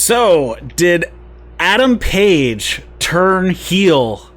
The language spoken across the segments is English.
So, did Adam Page turn heel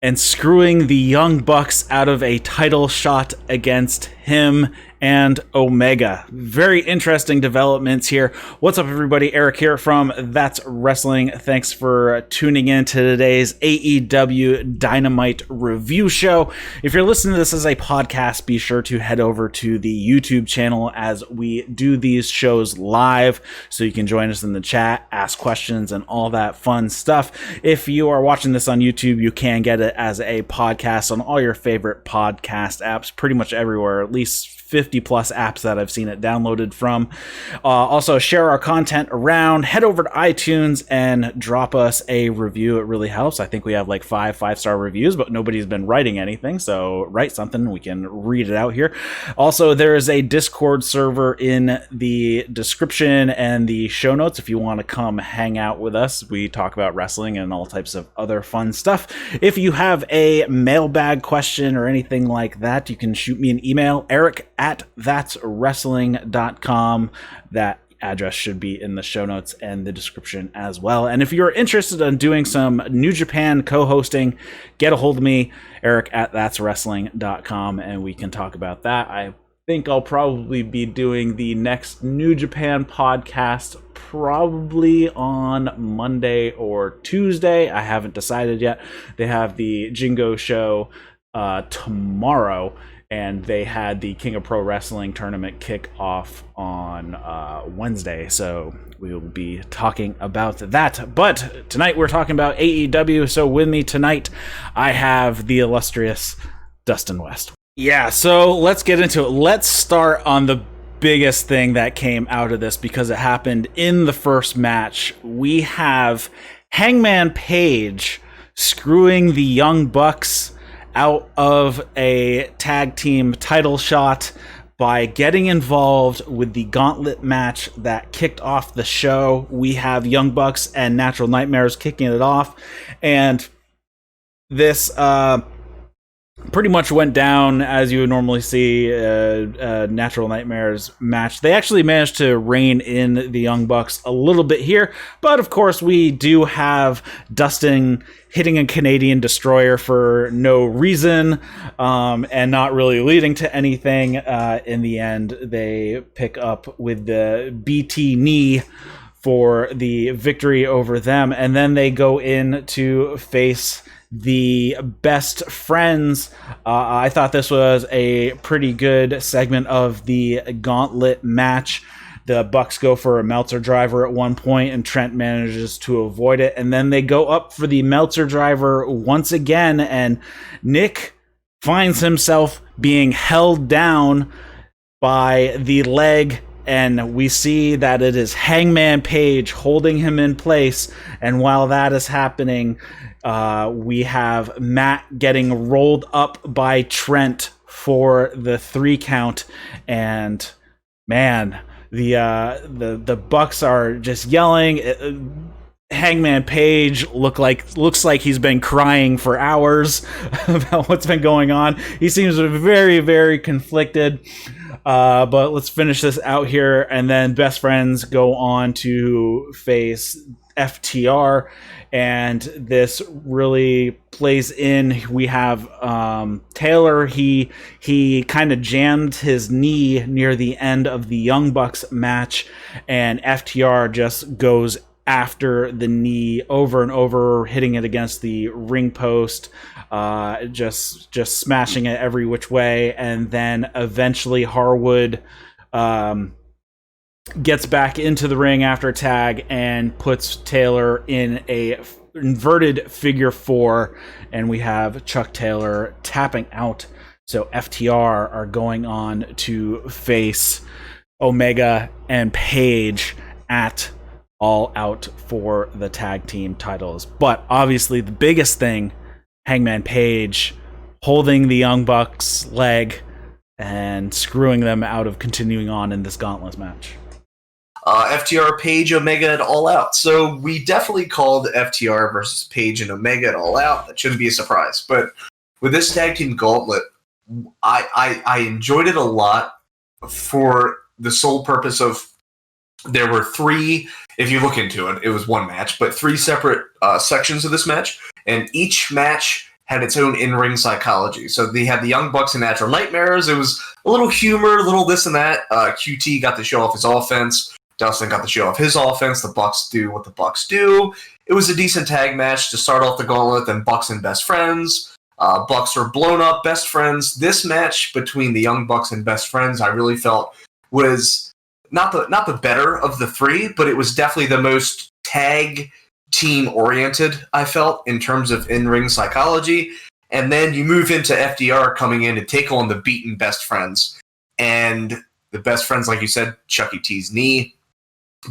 and screwing the Young Bucks out of a title shot against him and Omega? Very interesting developments here. What's up, everybody? Eric here from That's Wrestling. Thanks for tuning in to today's AEW Dynamite review show. If you're listening to this as a podcast, be sure to head over to the YouTube channel as we do these shows live, so you can join us in the chat, ask questions, and all that fun stuff. If you are watching this on YouTube, you can get it as a podcast on all your favorite podcast apps, pretty much everywhere, at least 50 plus apps that I've seen it downloaded from. Also, share our content around. Head over to iTunes and drop us a review. It really helps. I think we have like 5-star reviews, but nobody's been writing anything. So write something. We can read it out here. Also, there is a Discord server in the description and the show notes if you want to come hang out with us. We talk about wrestling and all types of other fun stuff. If you have a mailbag question or anything like that, you can shoot me an email, eric@thatswrestling.com. That address should be in the show notes and the description as well. And if you're interested in doing some New Japan co-hosting, get a hold of me, eric@thatswrestling.com, and we can talk about that. I think I'll probably be doing the next New Japan podcast probably on Monday or Tuesday. I haven't decided yet. They have the Jingo show tomorrow, and they had the King of Pro Wrestling tournament kick off on Wednesday, so we will be talking about that. But tonight we're talking about AEW, so with me tonight I have the illustrious Dustin West. Yeah, so let's get into it. Let's start on the biggest thing that came out of this, because it happened in the first match. We have Hangman Page screwing the Young Bucks out of a tag team title shot by getting involved with the Gauntlet match that kicked off the show. We have Young Bucks and Natural Nightmares kicking it off, and this pretty much went down as you would normally see Natural Nightmares match. They actually managed to rein in the Young Bucks a little bit here, but of course we do have Dustin hitting a Canadian Destroyer for no reason, and not really leading to anything. In the end, they pick up with the BT knee for the victory over them, and then they go in to face the Best Friends. I thought this was a pretty good segment of the Gauntlet match. The Bucks go for a Meltzer driver at one point, and Trent manages to avoid it. And then they go up for the Meltzer driver once again, and Nick finds himself being held down by the leg, and we see that it is Hangman Page holding him in place. And while that is happening, we have Matt getting rolled up by Trent for the 3 count, and man, the Bucks are just yelling. Hangman Page looks like he's been crying for hours about what's been going on. He seems very, very conflicted. But let's finish this out here, and then Best Friends go on to face FTR, and this really plays in. We have Taylor. He kind of jammed his knee near the end of the Young Bucks match, and FTR just goes after the knee over and over, hitting it against the ring post, just smashing it every which way. And then eventually Harwood gets back into the ring after a tag and puts Taylor in a inverted figure 4, and we have Chuck Taylor tapping out. So FTR are going on to face Omega and Page at All Out for the tag team titles. But obviously the biggest thing, Hangman Page holding the Young Bucks leg and screwing them out of continuing on in this Gauntlet match. FTR, Page, Omega at All Out. So we definitely called FTR versus Page and Omega at All Out. That shouldn't be a surprise. But with this tag team Gauntlet, I enjoyed it a lot for the sole purpose of there were three, if you look into it, it was one match, but three separate sections of this match, and each match had its own in-ring psychology. So they had the Young Bucks and Natural Nightmares. It was a little humor, a little this and that. QT got to show off his offense. Dustin got to show off his offense. The Bucks do what the Bucks do. It was a decent tag match to start off the Gauntlet, then Bucks and Best Friends. Bucks are blown up, Best Friends. This match between the Young Bucks and Best Friends, I really felt was not the better of the three, but it was definitely the most tag team oriented, I felt, in terms of in-ring psychology. And then you move into FDR coming in to take on the beaten Best Friends. And the Best Friends, like you said, Chucky T's knee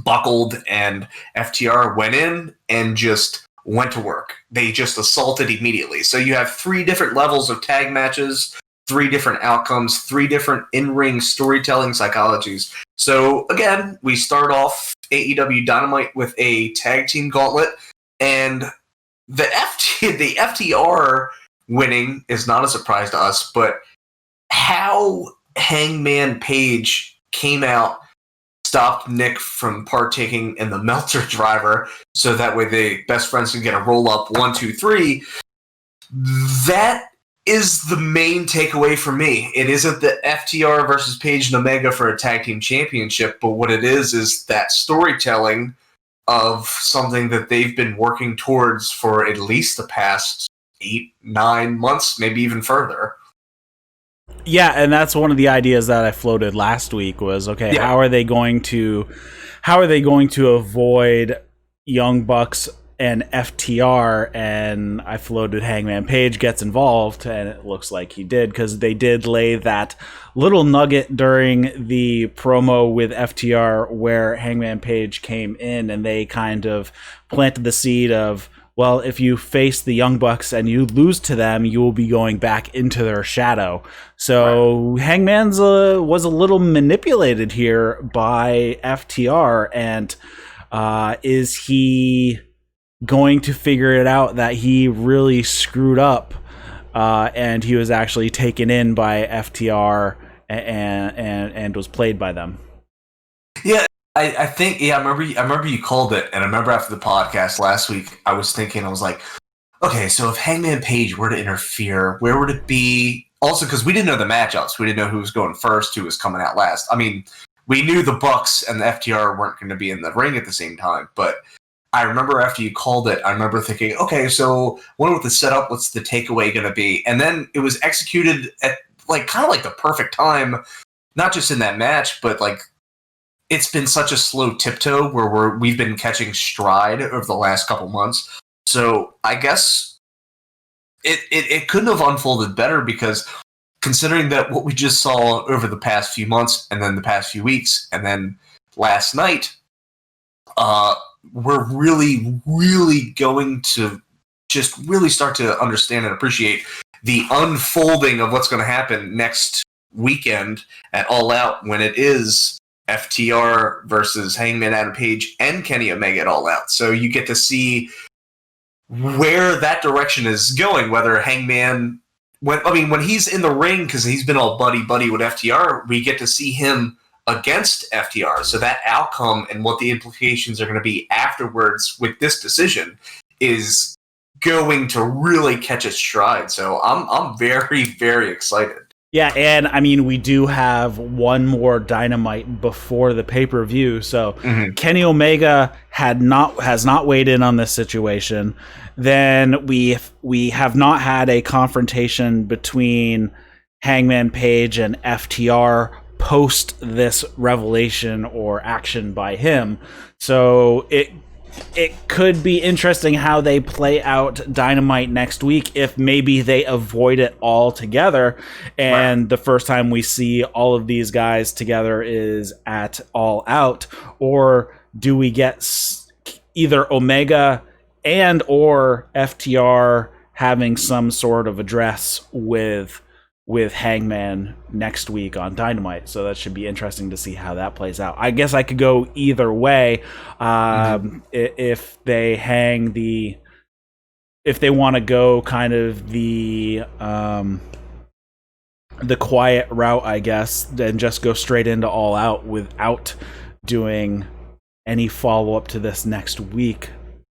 buckled, and FTR went in and just went to work. They just assaulted immediately. So you have three different levels of tag matches, three different outcomes, three different in-ring storytelling psychologies. So again, we start off AEW Dynamite with a tag team gauntlet, and the FTR winning is not a surprise to us, but how Hangman Page came out, stopped Nick from partaking in the Meltzer driver, so that way the Best Friends can get a roll-up 1, 2, 3, that is the main takeaway for me. It isn't the FTR versus Page and Omega for a tag team championship, but what it is that storytelling of something that they've been working towards for at least the past 8, 9 months, maybe even further. Yeah, and that's one of the ideas that I floated last week was, okay, how are they going to avoid Young Bucks and FTR? And I floated Hangman Page gets involved, and it looks like he did, because they did lay that little nugget during the promo with FTR where Hangman Page came in, and they kind of planted the seed of, well, if you face the Young Bucks and you lose to them, you will be going back into their shadow. So Hangman's was a little manipulated here by FTR, and is he going to figure it out that he really screwed up, and he was actually taken in by FTR and was played by them? Yeah, I think, I remember you called it, and I remember after the podcast last week, I was like, okay, so if Hangman Page were to interfere, where would it be? Also, because we didn't know the matchups. We didn't know who was going first, who was coming out last. I mean, we knew the Bucks and the FTR weren't going to be in the ring at the same time, but I remember after you called it, I remember thinking, okay, so what with the setup, what's the takeaway going to be? And then it was executed at kind of the perfect time, not just in that match, but it's been such a slow tiptoe where we've been catching stride over the last couple months. So I guess it couldn't have unfolded better, because considering that what we just saw over the past few months and then the past few weeks and then last night, we're really, really going to just really start to understand and appreciate the unfolding of what's going to happen next weekend at All Out, when it is FTR versus Hangman Adam Page and Kenny Omega at All Out. So you get to see where that direction is going, whether Hangman, when he's in the ring, because he's been all buddy-buddy with FTR, we get to see him against FTR. So that outcome and what the implications are going to be afterwards with this decision is going to really catch its stride. So I'm very, very excited. Yeah, and I mean, we do have one more Dynamite before the pay-per-view, so Kenny Omega has not weighed in on this situation. Then we have not had a confrontation between Hangman Page and FTR post this revelation or action by him. So it could be interesting how they play out Dynamite next week, if maybe they avoid it altogether, and the first time we see all of these guys together is at All Out. Or do we get either Omega and or FTR having some sort of address with Hangman next week on Dynamite? So that should be interesting to see how that plays out. I guess I could go either way. If they want to go kind of the quiet route, I guess, then just go straight into All Out without doing any follow-up to this next week,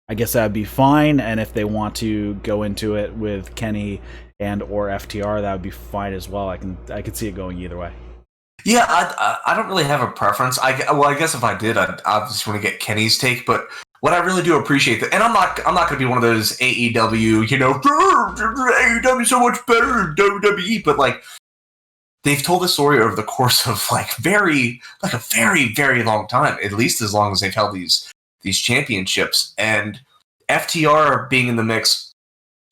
I guess that'd be fine. And if they want to go into it with Kenny and or FTR, that would be fine as well. I could see it going either way. Yeah, I don't really have a preference. I guess if I did, I'd just want to get Kenny's take. But what I really do appreciate and I'm not going to be one of those AEW, AEW so much better than WWE, but like they've told the story over the course of a very, very long time, at least as long as they've held these championships. And FTR being in the mix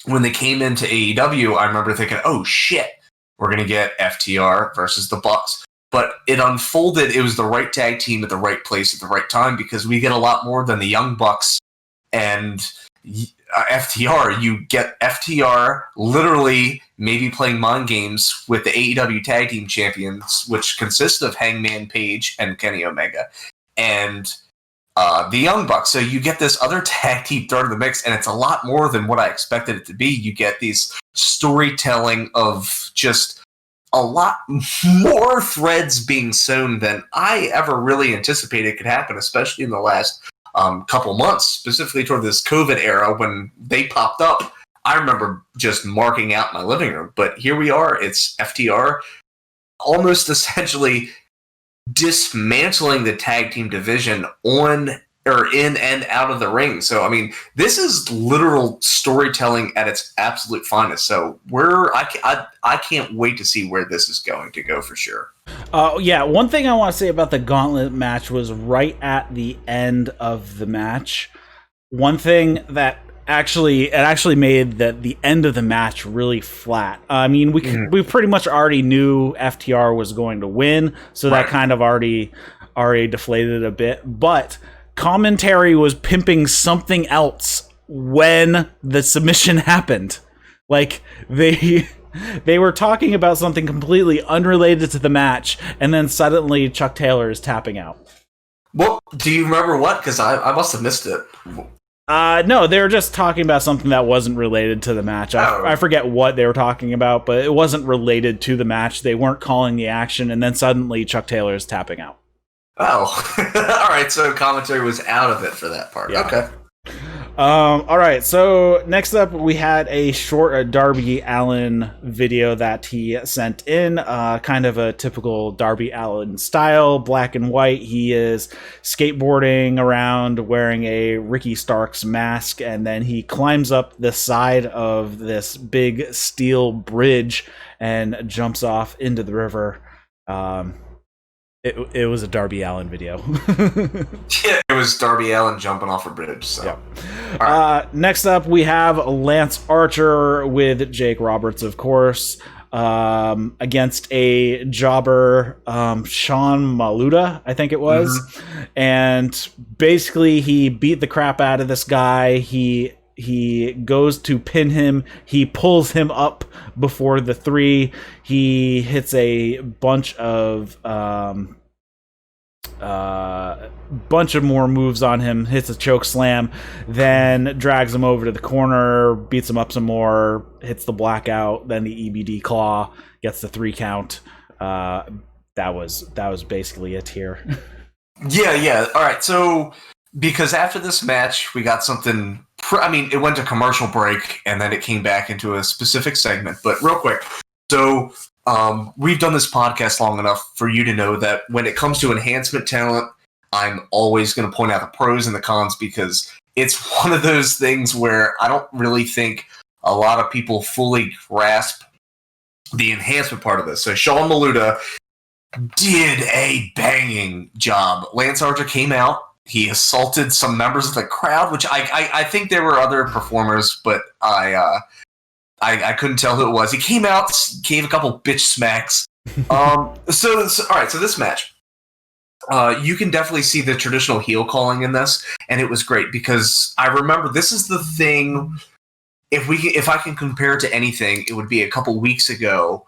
when they came into AEW, I remember thinking, oh shit, we're going to get FTR versus the Bucks. But it unfolded. It was the right tag team at the right place at the right time, because we get a lot more than the Young Bucks and FTR. You get FTR literally maybe playing mind games with the AEW Tag Team Champions, which consist of Hangman Page and Kenny Omega, and the Young Bucks. So you get this other tag team thrown in the mix, and it's a lot more than what I expected it to be. You get these storytelling of just a lot more threads being sewn than I ever really anticipated could happen, especially in the last couple months, specifically toward this COVID era when they popped up. I remember just marking out my living room. But here we are. It's FTR almost essentially dismantling the tag team division in and out of the ring. So, I mean, this is literal storytelling at its absolute finest. So I can't wait to see where this is going to go for sure. Yeah, one thing I want to say about the Gauntlet match was right at the end of the match. One thing that actually made the end of the match really flat. I mean, we pretty much already knew FTR was going to win, so that kind of already deflated a bit. But commentary was pimping something else when the submission happened. Like they were talking about something completely unrelated to the match, and then suddenly Chuck Taylor is tapping out. Well, do you remember what? Because I must have missed it. No, they were just talking about something that wasn't related to the match. I forget what they were talking about, but it wasn't related to the match. They weren't calling the action, and then suddenly Chuck Taylor is tapping out. Oh, all right. So commentary was out of it for that part. Yeah. Okay. All right. So next up, we had a short Darby Allin video that he sent in, kind of a typical Darby Allin style, black and white. He is skateboarding around wearing a Ricky Starks mask, and then he climbs up the side of this big steel bridge and jumps off into the river. It was a Darby Allin video. Yeah, it was Darby Allin jumping off a bridge. So. Yep. Right. Next up, we have Lance Archer with Jake Roberts, of course, against a jobber, Sean Maluta, I think it was. Mm-hmm. And basically, he beat the crap out of this guy. He goes to pin him. He pulls him up before the 3. He hits a bunch of more moves on him. Hits a choke slam, then drags him over to the corner, beats him up some more, hits the blackout, then the EBD claw, gets the 3 count. That was basically it here. Yeah. All right. So because after this match, we got something. It went to commercial break, and then it came back into a specific segment. But real quick, so we've done this podcast long enough for you to know that when it comes to enhancement talent, I'm always going to point out the pros and the cons, because it's one of those things where I don't really think a lot of people fully grasp the enhancement part of this. So Sean Maluta did a banging job. Lance Archer came out. He assaulted some members of the crowd, which I think there were other performers, but I couldn't tell who it was. He came out, gave a couple bitch smacks. All right, so this match, you can definitely see the traditional heel calling in this, and it was great because I remember this is the thing. If I can compare it to anything, it would be a couple weeks ago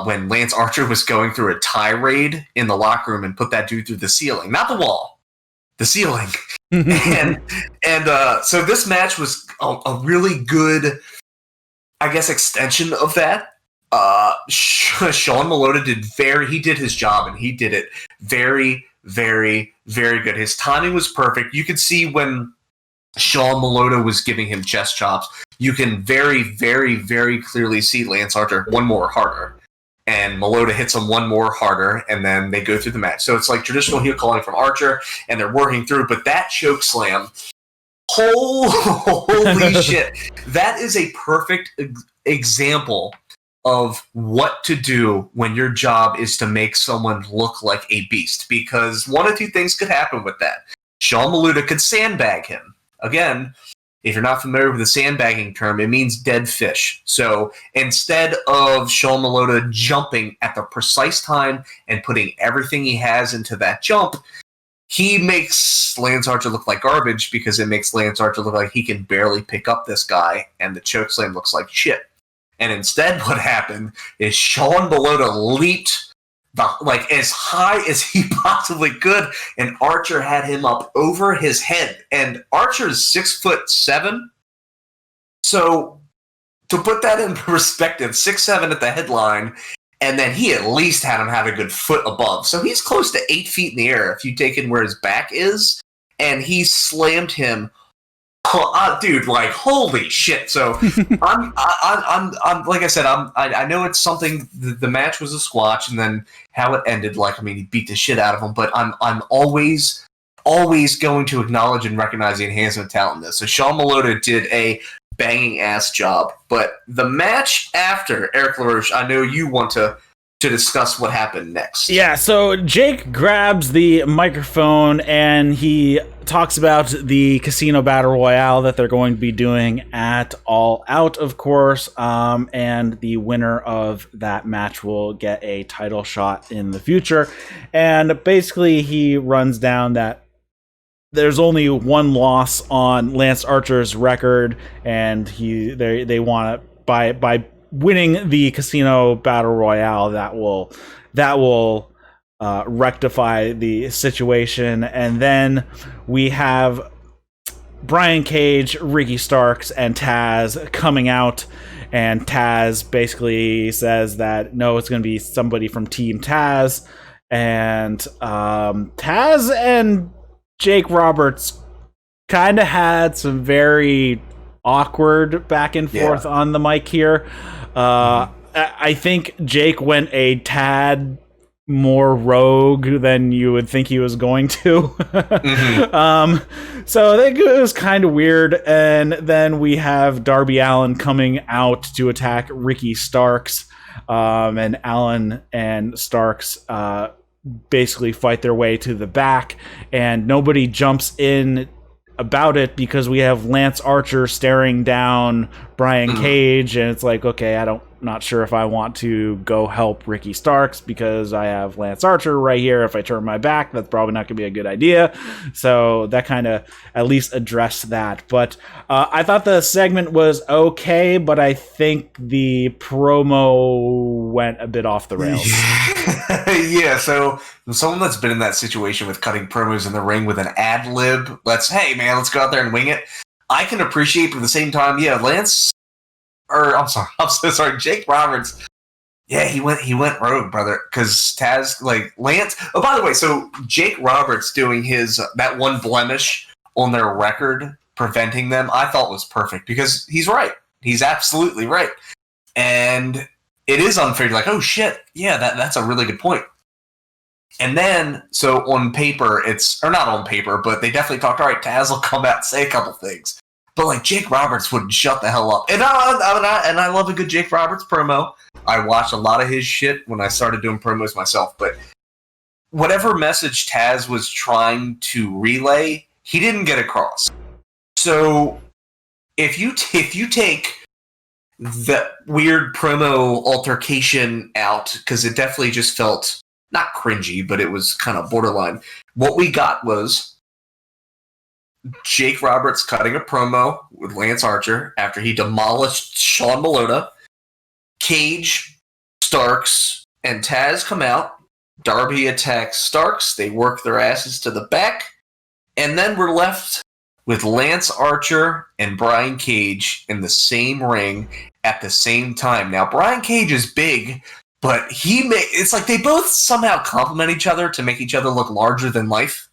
when Lance Archer was going through a tirade in the locker room and put that dude through the ceiling, not the wall. The ceiling. and so this match was a really good, I guess, extension of that. Sean Maluta did his job, and he did it very, very, very good. His timing was perfect. You could see when Sean Maluta was giving him chest chops, you can very, very, very clearly see Lance Archer one more harder. And Maluta hits him one more harder, and then they go through the match. So it's like traditional heel calling from Archer, and they're working through. But that choke slam, holy shit. That is a perfect example of what to do when your job is to make someone look like a beast. Because one of two things could happen with that. Sean Maluta could sandbag him. Again, if you're not familiar with the sandbagging term, it means dead fish. So instead of Sean Maluta jumping at the precise time and putting everything he has into that jump, he makes Lance Archer look like garbage because it makes Lance Archer look like he can barely pick up this guy, and the chokeslam looks like shit. And instead what happened is Sean Maluta leaped as high as he possibly could, and Archer had him up over his head. And Archer's 6'7". So to put that in perspective, 6'7" at the headline, and then he at least had him have a good foot above. So he's close to 8 feet in the air if you take in where his back is, and he slammed him. Dude, like, holy shit! So I'm like I said, I know it's something. The match was a squash, and then how it ended, like, I mean, he beat the shit out of him. But I'm always going to acknowledge and recognize the enhancement talent in this. So Sean Maluta did a banging ass job. But the match after, Eric LaRoche, I know you want to discuss what happened next. Yeah, so Jake grabs the microphone and he talks about the casino battle royale that they're going to be doing at All Out, of course, and the winner of that match will get a title shot in the future. And basically he runs down that there's only one loss on Lance Archer's record, and they want to by winning the casino battle royale that will rectify the situation. And then we have Brian Cage, Ricky Starks, and Taz coming out, and Taz basically says that no, it's going to be somebody from Team Taz. And Taz and Jake Roberts kind of had some very awkward back and forth on the mic here. I think Jake went a tad more rogue than you would think he was going to. So I think it was kind of weird. And then we have Darby Allin coming out to attack Ricky Starks, and Allin and Starks basically fight their way to the back, and nobody jumps in about it because we have Lance Archer staring down Brian Cage, and it's like, okay, not sure if I want to go help Ricky Starks because I have Lance Archer right here. If I turn my back, that's probably not going to be a good idea. So that kind of at least addressed that. But I thought the segment was okay, but I think the promo went a bit off the rails. Yeah, so someone that's been in that situation with cutting promos in the ring with an ad lib, hey man, let's go out there and wing it. I can appreciate, but at the same time, Jake Roberts. Yeah, he went rogue, brother. Because Taz, Lance. Oh, by the way, so Jake Roberts doing that one blemish on their record, preventing them, I thought was perfect because he's right. He's absolutely right, and it is unfair. You're like, oh shit, yeah, that's a really good point. And then, so on paper, or not on paper, but they definitely talked. All right, Taz will come out and say a couple things. But Jake Roberts wouldn't shut the hell up, and I love a good Jake Roberts promo. I watched a lot of his shit when I started doing promos myself. But whatever message Taz was trying to relay, he didn't get across. So if you take the weird promo altercation out, because it definitely just felt not cringy, but it was kind of borderline. What we got was Jake Roberts cutting a promo with Lance Archer after he demolished Sean Maluta. Cage, Starks, and Taz come out. Darby attacks Starks. They work their asses to the back. And then we're left with Lance Archer and Brian Cage in the same ring at the same time. Now, Brian Cage is big, but it's like they both somehow complement each other to make each other look larger than life.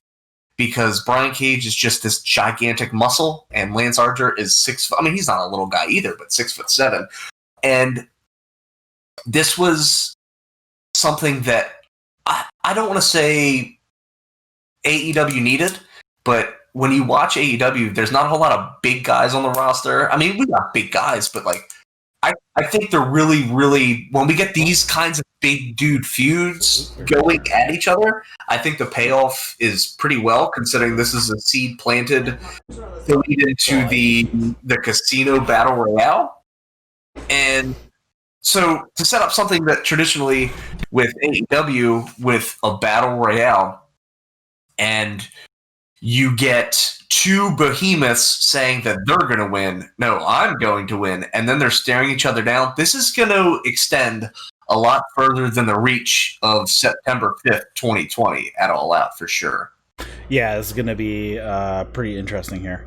Because Brian Cage is just this gigantic muscle, and Lance Archer is 6 foot. I mean, he's not a little guy either, but 6'7". And this was something that I don't want to say AEW needed, but when you watch AEW, there's not a whole lot of big guys on the roster. I mean, we got big guys, but like, I think they're really, really, when we get these kinds of big dude feuds going at each other, I think the payoff is pretty well, considering this is a seed planted to lead into the casino battle royale. And so to set up something that traditionally with AEW, with a battle royale, and you get two behemoths saying that they're going to win. No, I'm going to win. And then they're staring each other down. This is going to extend a lot further than the reach of September 5th, 2020 at All Out for sure. Yeah, it's going to be pretty interesting here.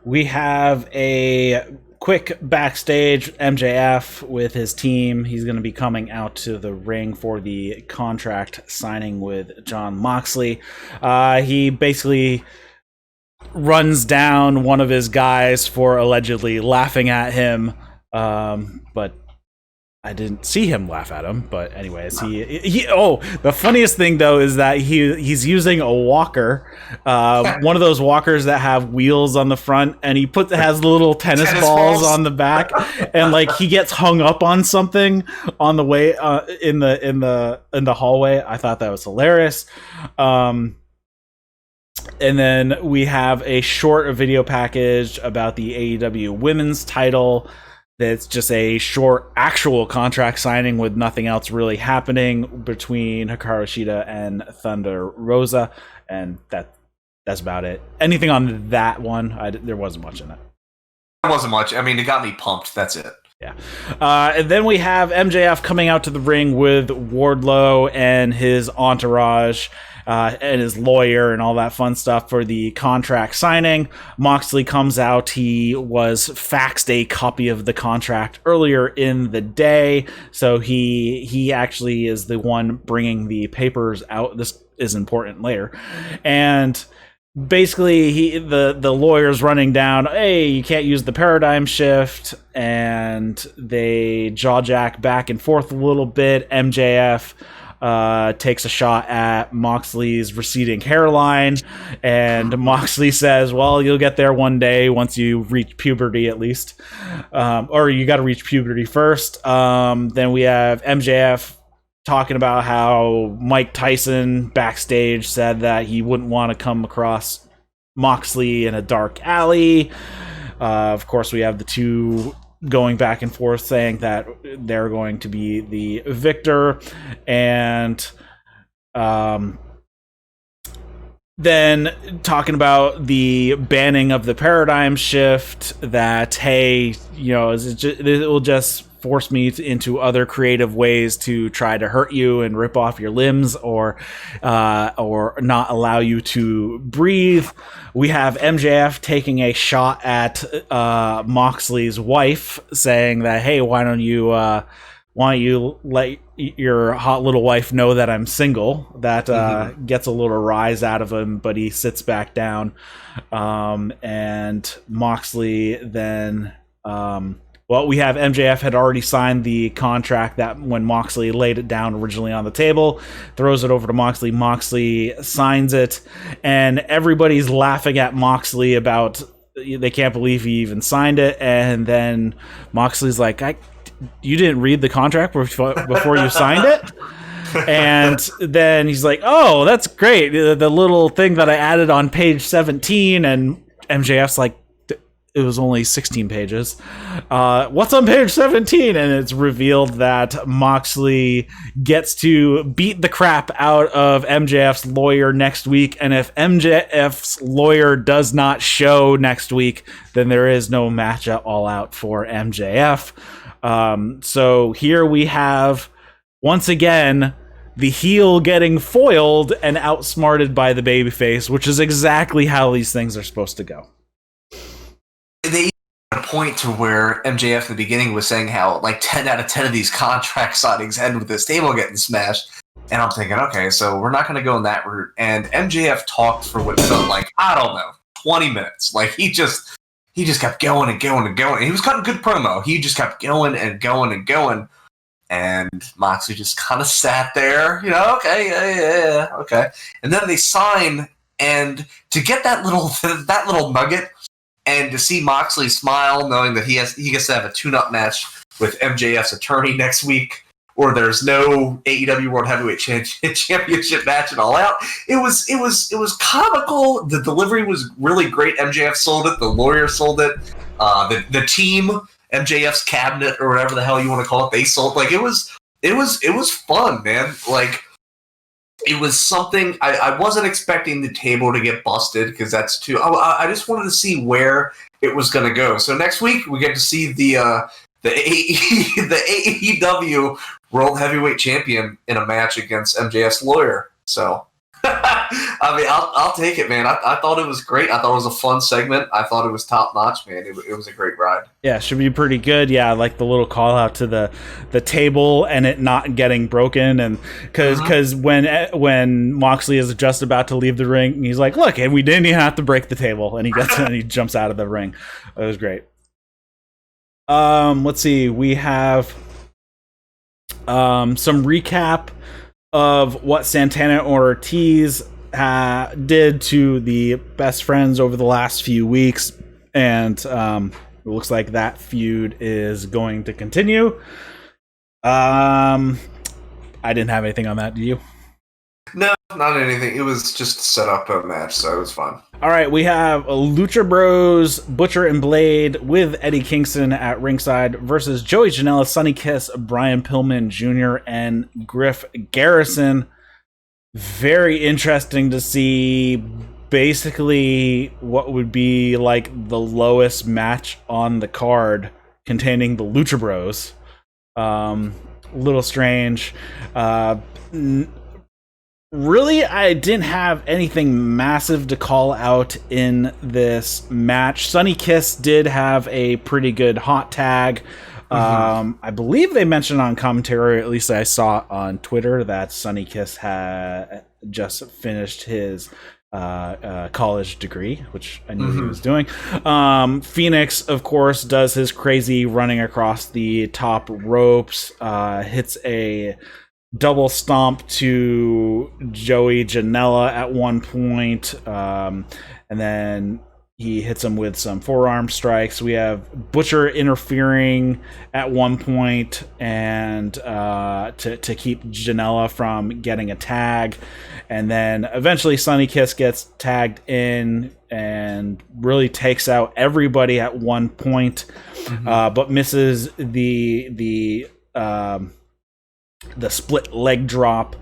We have a quick backstage MJF with his team. He's going to be coming out to the ring for the contract signing with Jon Moxley. He basically runs down one of his guys for allegedly laughing at him, but I didn't see him laugh at him. But anyways, the funniest thing though is that he's using a walker, one of those walkers that have wheels on the front, and he has little tennis balls on the back, and like he gets hung up on something on the way in the hallway. I thought that was hilarious. And then we have a short video package about the AEW women's title. That's just a short actual contract signing with nothing else really happening between Hikaru Shida and Thunder Rosa, and that's about it. Anything on that one? There wasn't much in it. There wasn't much. I mean, it got me pumped. That's it. Yeah. And then we have MJF coming out to the ring with Wardlow and his entourage. And his lawyer and all that fun stuff for the contract signing. Moxley comes out. He was faxed a copy of the contract earlier in the day, so he actually is the one bringing the papers out. This is important later. And basically the lawyer's running down, hey, you can't use the paradigm shift, and they jaw-jack back and forth a little bit. MJF takes a shot at Moxley's receding hairline, and Moxley says, well, you'll get there one day once you reach puberty at least, or you got to reach puberty first. Then we have MJF talking about how Mike Tyson backstage said that he wouldn't want to come across Moxley in a dark alley. Of course, we have the two going back and forth saying that they're going to be the victor, and then talking about the banning of the paradigm shift, that, hey, you know, it will just force me into other creative ways to try to hurt you and rip off your limbs, or not allow you to breathe. We have MJF taking a shot at Moxley's wife, saying that, hey, why don't you let your hot little wife know that I'm single? That gets a little rise out of him, but he sits back down. And Moxley then, well, we have MJF had already signed the contract that when Moxley laid it down originally on the table, throws it over to Moxley. Moxley signs it, and everybody's laughing at Moxley about they can't believe he even signed it. And then Moxley's like, you didn't read the contract before you signed it? And then he's like, oh, that's great. The little thing that I added on page 17, and MJF's like, it was only 16 pages. What's on page 17? And it's revealed that Moxley gets to beat the crap out of MJF's lawyer next week. And if MJF's lawyer does not show next week, then there is no match at All Out for MJF. So here we have, once again, the heel getting foiled and outsmarted by the babyface, which is exactly how these things are supposed to go. They point to where MJF in the beginning was saying how like 10 out of 10 of these contract signings end with this table getting smashed. And I'm thinking, okay, so we're not going to go in that route. And MJF talked for what felt like, I don't know, 20 minutes. Like he just kept going and going and going. And he was cutting good promo. He just kept going and going and going. And Moxley just kind of sat there, okay, yeah, okay. And then they sign, and to get that little nugget, and to see Moxley smile, knowing that he gets to have a tune-up match with MJF's attorney next week, or there's no AEW World Heavyweight Championship match at All Out. It was comical. The delivery was really great. MJF sold it. The lawyer sold it. The team, MJF's cabinet or whatever the hell you want to call it, they sold. Like it was fun, man. Like it was something I wasn't expecting the table to get busted because that's too. I just wanted to see where it was going to go. So next week we get to see the AEW World Heavyweight Champion in a match against MJF's lawyer. So, I mean, I'll take it, man. I thought it was great. I thought it was a fun segment. I thought it was top notch, man. It was a great ride. Yeah, should be pretty good. Yeah, I like the little call out to the table and it not getting broken, and because when Moxley is just about to leave the ring, he's like, "Look, we didn't even have to break the table," and he jumps out of the ring. It was great. Let's see. We have some recap of what Santana and Ortiz did to the best friends over the last few weeks, and it looks like that feud is going to continue. I didn't have anything on that. Do you? No, not anything. It was just set up a match, so it was fun. All right, we have Lucha Bros, Butcher and Blade with Eddie Kingston at ringside versus Joey Janela, Sonny Kiss, Brian Pillman Jr., and Grif Garrison. Very interesting to see basically what would be like the lowest match on the card containing the Lucha Bros. Little strange. Really, I didn't have anything massive to call out in this match. Sonny Kiss did have a pretty good hot tag. I believe they mentioned on commentary, or at least I saw on Twitter, that Sonny Kiss had just finished his college degree, which I knew he was doing. Phoenix, of course, does his crazy running across the top ropes, hits a double stomp to Joey Janela at one point, and then he hits him with some forearm strikes. We have Butcher interfering at one point and to keep Janela from getting a tag, and then eventually Sonny Kiss gets tagged in and really takes out everybody at one point, but misses the split leg drop,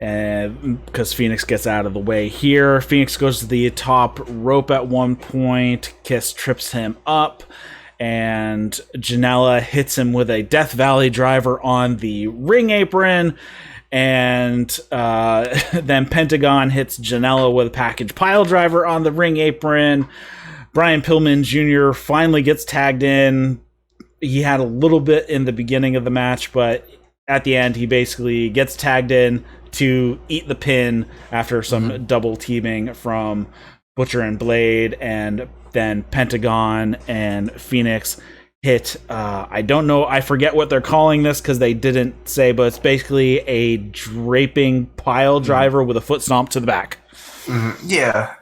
and because Phoenix gets out of the way here. Phoenix goes to the top rope at one point. Kiss trips him up, and Janela hits him with a Death Valley driver on the ring apron, and then Pentagon hits Janela with a package pile driver on the ring apron. Brian Pillman Jr. finally gets tagged in. He had a little bit in the beginning of the match, but at the end, he basically gets tagged in to eat the pin after some double teaming from Butcher and Blade, and then Pentagon and Phoenix hit, I don't know, I forget what they're calling this because they didn't say, but it's basically a draping pile driver with a foot stomp to the back. Yeah.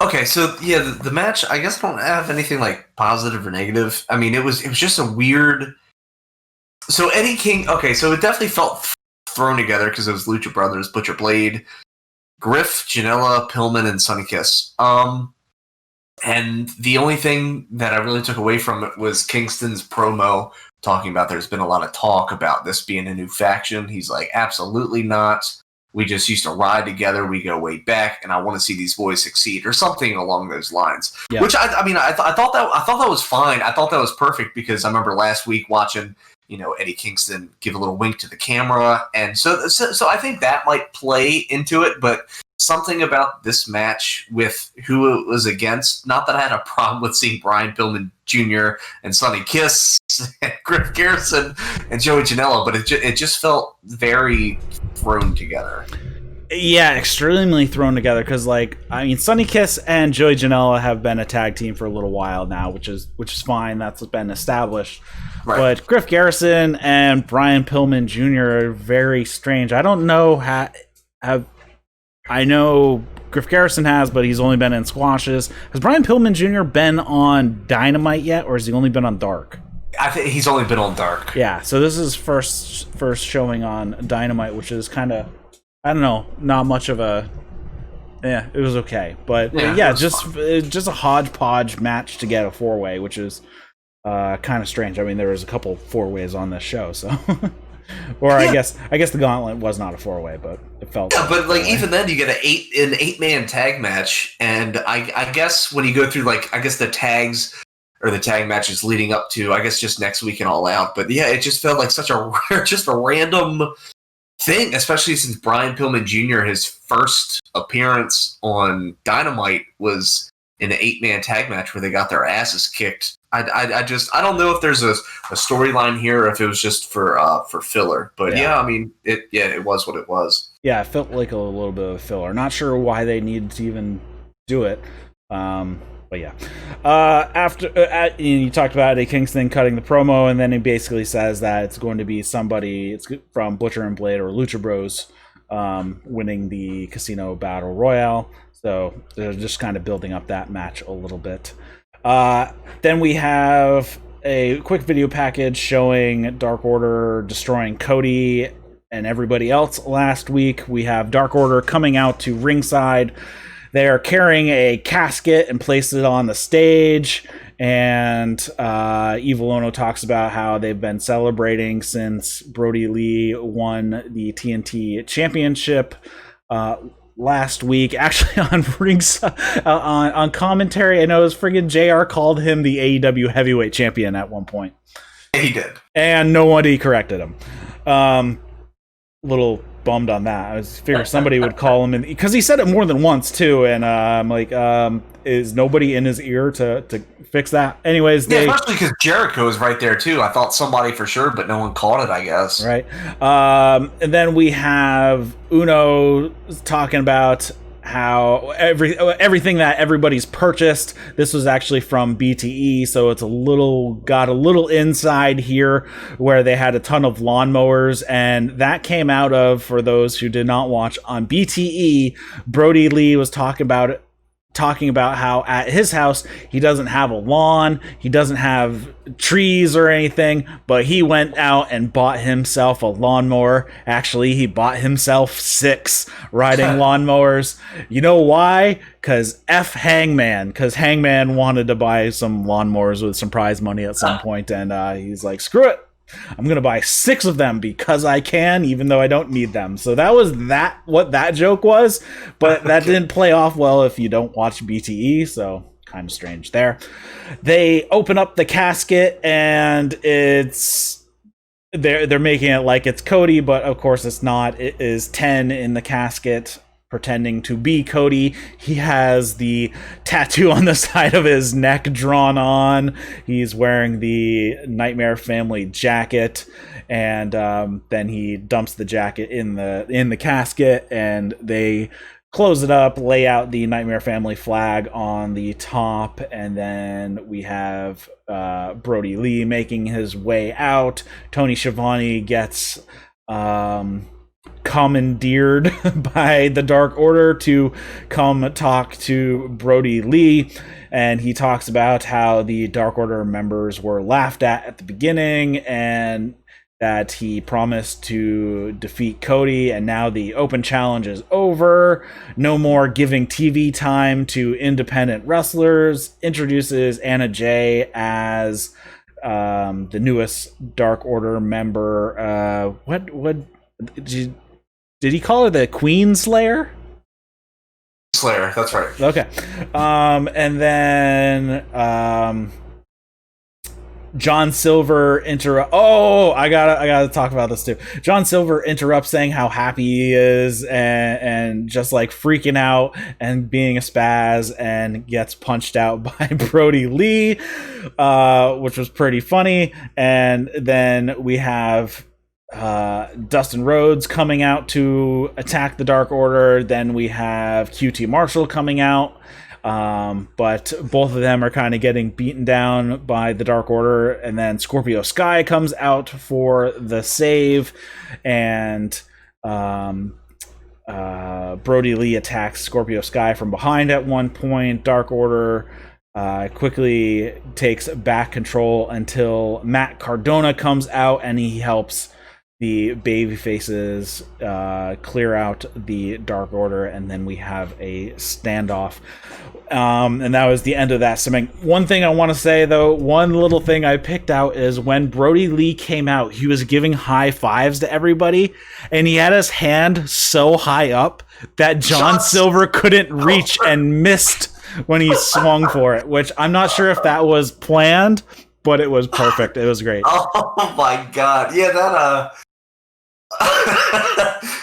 Okay, so yeah, the match, I guess I don't have anything like positive or negative. I mean, it was just a weird. So Eddie King, okay, so it definitely felt thrown together because it was Lucha Brothers, Butcher Blade, Grif, Janela, Pillman, and Sonny Kiss. And the only thing that I really took away from it was Kingston's promo talking about there's been a lot of talk about this being a new faction. He's like, absolutely not. We just used to ride together. We go way back, and I want to see these boys succeed, or something along those lines. Yeah. Which I thought that was fine. I thought that was perfect because I remember last week watching, Eddie Kingston give a little wink to the camera, and so I think that might play into it. But something about this match with who it was against. Not that I had a problem with seeing Brian Pillman Jr. and Sonny Kiss and Grif Garrison and Joey Janela, but it just felt very thrown together. Yeah, extremely thrown together because, like, I mean, Sonny Kiss and Joey Janela have been a tag team for a little while now, which is fine. That's been established. Right. But Grif Garrison and Brian Pillman Jr. are very strange. I don't know I know Grif Garrison has, but he's only been in squashes. Has Brian Pillman Jr. been on Dynamite yet, or has he only been on Dark? I think he's only been on Dark. Yeah, so this is first showing on Dynamite, which is kind of, I don't know, not much of a... Yeah, it was okay. But yeah just a hodgepodge match to get a four-way, which is kind of strange. I mean, there was a couple four-ways on this show, so... Or I guess the Gauntlet was not a four-way, but it felt... Yeah, but like even then you get an eight-man tag match, and I guess when you go through, like, I guess the tags... or the tag matches leading up to, I guess, just next week and All Out. But yeah, it just felt like such a random thing, especially since Brian Pillman Jr., his first appearance on Dynamite was in an 8-man tag match where they got their asses kicked. I don't know if there's a storyline here or if it was just for filler. But yeah, I mean, it was what it was. Yeah, it felt like a little bit of a filler. Not sure why they needed to even do it. But yeah, after you talked about Eddie Kingston cutting the promo, and then he basically says that it's going to be somebody, it's from Butcher and Blade or Lucha Bros, winning the Casino Battle Royale. So they're just kind of building up that match a little bit. Then we have a quick video package showing Dark Order destroying Cody and everybody else last week. We have Dark Order coming out to ringside. They are carrying a casket and placed it on the stage, and Evil Ono talks about how they've been celebrating since Brodie Lee won the TNT Championship last week. Actually, on on commentary, I know his friggin' JR called him the AEW Heavyweight Champion at one point. He did, and nobody corrected him. Little bummed on that. I was figuring somebody would call him, because he said it more than once too, and I'm like, is nobody in his ear to fix that? Anyways, especially because Jericho is right there too. I thought somebody for sure, but no one caught it, I guess. Right. And then we have Uno talking about how everything that everybody's purchased, this was actually from BTE, so it's got a little inside here where they had a ton of lawnmowers, and that came out of, for those who did not watch on BTE, Brodie Lee was talking about how at his house he doesn't have a lawn, he doesn't have trees or anything, but he went out and bought himself a lawnmower. Actually, he bought himself 6 riding lawnmowers. You know why? Because Hangman. Because Hangman wanted to buy some lawnmowers with some prize money at some point, and he's like, screw it, I'm going to buy 6 of them because I can, even though I don't need them. So that was what that joke was, but that didn't play off well if you don't watch BTE, so kind of strange there. They open up the casket, and they're making it like it's Cody, but of course it's not. It is 10 in the casket, pretending to be Cody. He has the tattoo on the side of his neck drawn on. He's wearing the Nightmare Family jacket, and then he dumps the jacket in the casket, and they close it up, lay out the Nightmare Family flag on the top, and then we have Brodie Lee making his way out. Tony Schiavone gets commandeered by the Dark Order to come talk to Brodie Lee, and he talks about how the Dark Order members were laughed at the beginning, and that he promised to defeat Cody, and now the open challenge is over. No more giving TV time to independent wrestlers. Introduces Anna Jay as the newest Dark Order member. Did he call her the Queen Slayer? Slayer, that's right. Okay. And then John Silver I gotta talk about this too. John Silver interrupts saying how happy he is and just like freaking out and being a spaz, and gets punched out by Brodie Lee, which was pretty funny. And then we have Dustin Rhodes coming out to attack the Dark Order. Then we have QT Marshall coming out. But both of them are kind of getting beaten down by the Dark Order, and then Scorpio Sky comes out for the save, and Brodie Lee attacks Scorpio Sky from behind at one point. Dark Order quickly takes back control until Matt Cardona comes out, and he helps the baby faces clear out the Dark Order, and then we have a standoff. And that was the end of that segment. One thing I want to say, though, one little thing I picked out is when Brodie Lee came out, he was giving high fives to everybody, and he had his hand so high up that John Silver couldn't reach and missed when he swung for it, which I'm not sure if that was planned, but it was perfect. It was great. Oh my god. Yeah, that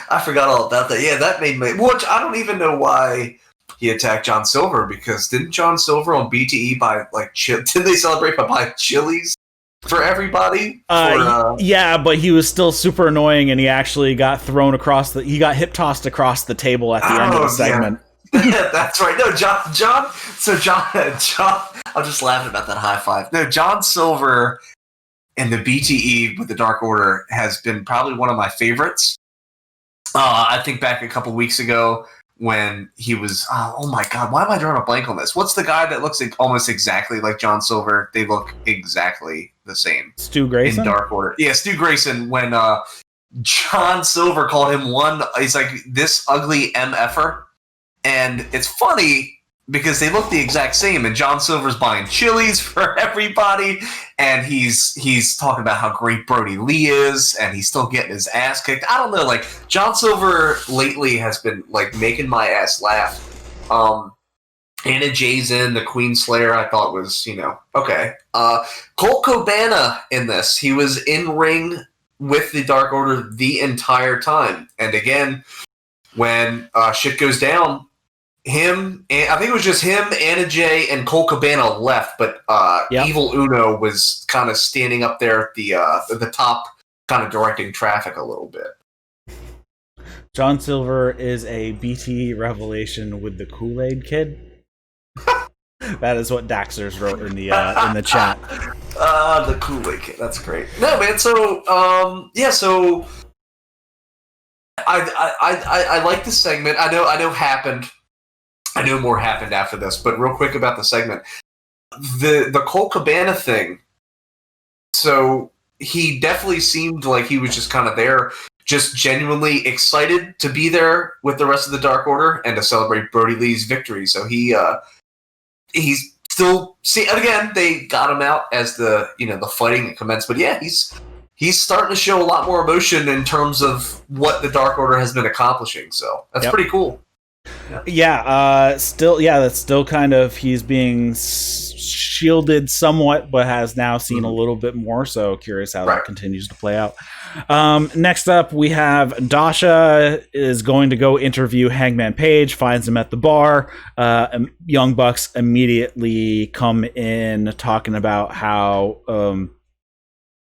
I forgot all about that. Yeah, that made me, which I don't even know why he attacked John Silver, because didn't John Silver on BTE buy like didn't they celebrate by buying chilies for everybody? Yeah, but he was still super annoying, and he actually got thrown across he got hip tossed across the table at the end of the segment. Yeah. That's right. No, John. I'm just laughing about that high five. No, John Silver and the BTE with the Dark Order has been probably one of my favorites. I think back a couple weeks ago when he was, oh my god, why am I drawing a blank on this? What's the guy that looks almost exactly like John Silver? They look exactly the same. Stu Grayson? In Dark Order. Yeah, Stu Grayson, when John Silver called him he's like, this ugly MFer. And it's funny because they look the exact same, and John Silver's buying chilies for everybody, and he's talking about how great Brodie Lee is, and he's still getting his ass kicked. I don't know, like, John Silver lately has been like making my ass laugh. Anna Jason, the Queen Slayer, I thought was, okay. Colt Cabana in this, he was in ring with the Dark Order the entire time, and again, when shit goes down, I think it was just him, Anna Jay, and Colt Cabana left, but Evil Uno was kind of standing up there at the top, kind of directing traffic a little bit. John Silver is a BT revelation with the Kool-Aid Kid. That is what Daxers wrote in the chat. The Kool-Aid Kid, that's great. No, man. So so I like this segment. I know more happened after this, but real quick about the segment. The Colt Cabana thing, so he definitely seemed like he was just kind of there, just genuinely excited to be there with the rest of the Dark Order and to celebrate Brodie Lee's victory. So he's still, and again, they got him out as the fighting commenced, but yeah, he's starting to show a lot more emotion in terms of what the Dark Order has been accomplishing. So that's pretty cool. That's still kind of, he's being shielded somewhat, but has now seen a little bit more, so curious how that continues to play out. Next up, we have Dasha is going to go interview Hangman Page, finds him at the bar. Young Bucks immediately come in talking about how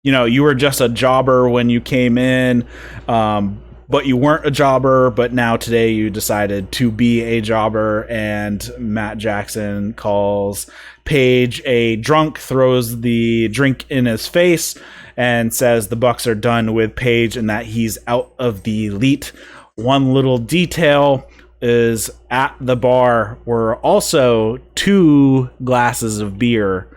you were just a jobber when you came in, but you weren't a jobber, but now today you decided to be a jobber, and Matt Jackson calls Page a drunk, throws the drink in his face, and says the Bucks are done with Page and that he's out of the Elite. One little detail is at the bar were also 2 glasses of beer.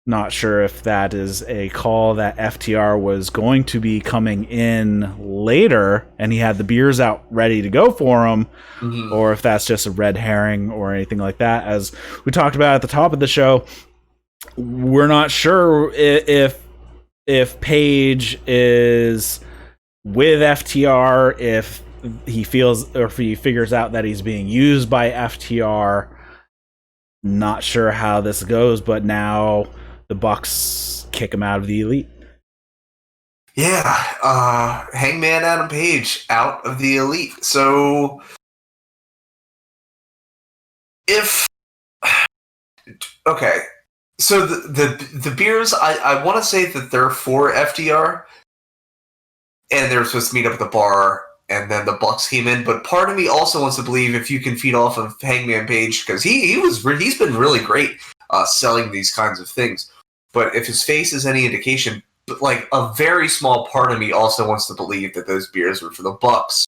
Not sure if that is a call that FTR was going to be coming in later and he had the beers out ready to go for him, or if that's just a red herring or anything like that. As we talked about at the top of the show, we're not sure if Page is with FTR, if he feels, or if he figures out that he's being used by FTR. Not sure how this goes, but now the Bucks kick him out of the Elite. Yeah, Hangman Adam Page out of the Elite. So so the beers, I want to say that they're for FTR, and they're supposed to meet up at the bar, and then the Bucks came in. But part of me also wants to believe if you can feed off of Hangman Page, because he's been really great selling these kinds of things. But if his face is any indication, like a very small part of me also wants to believe that those beers were for the Bucks,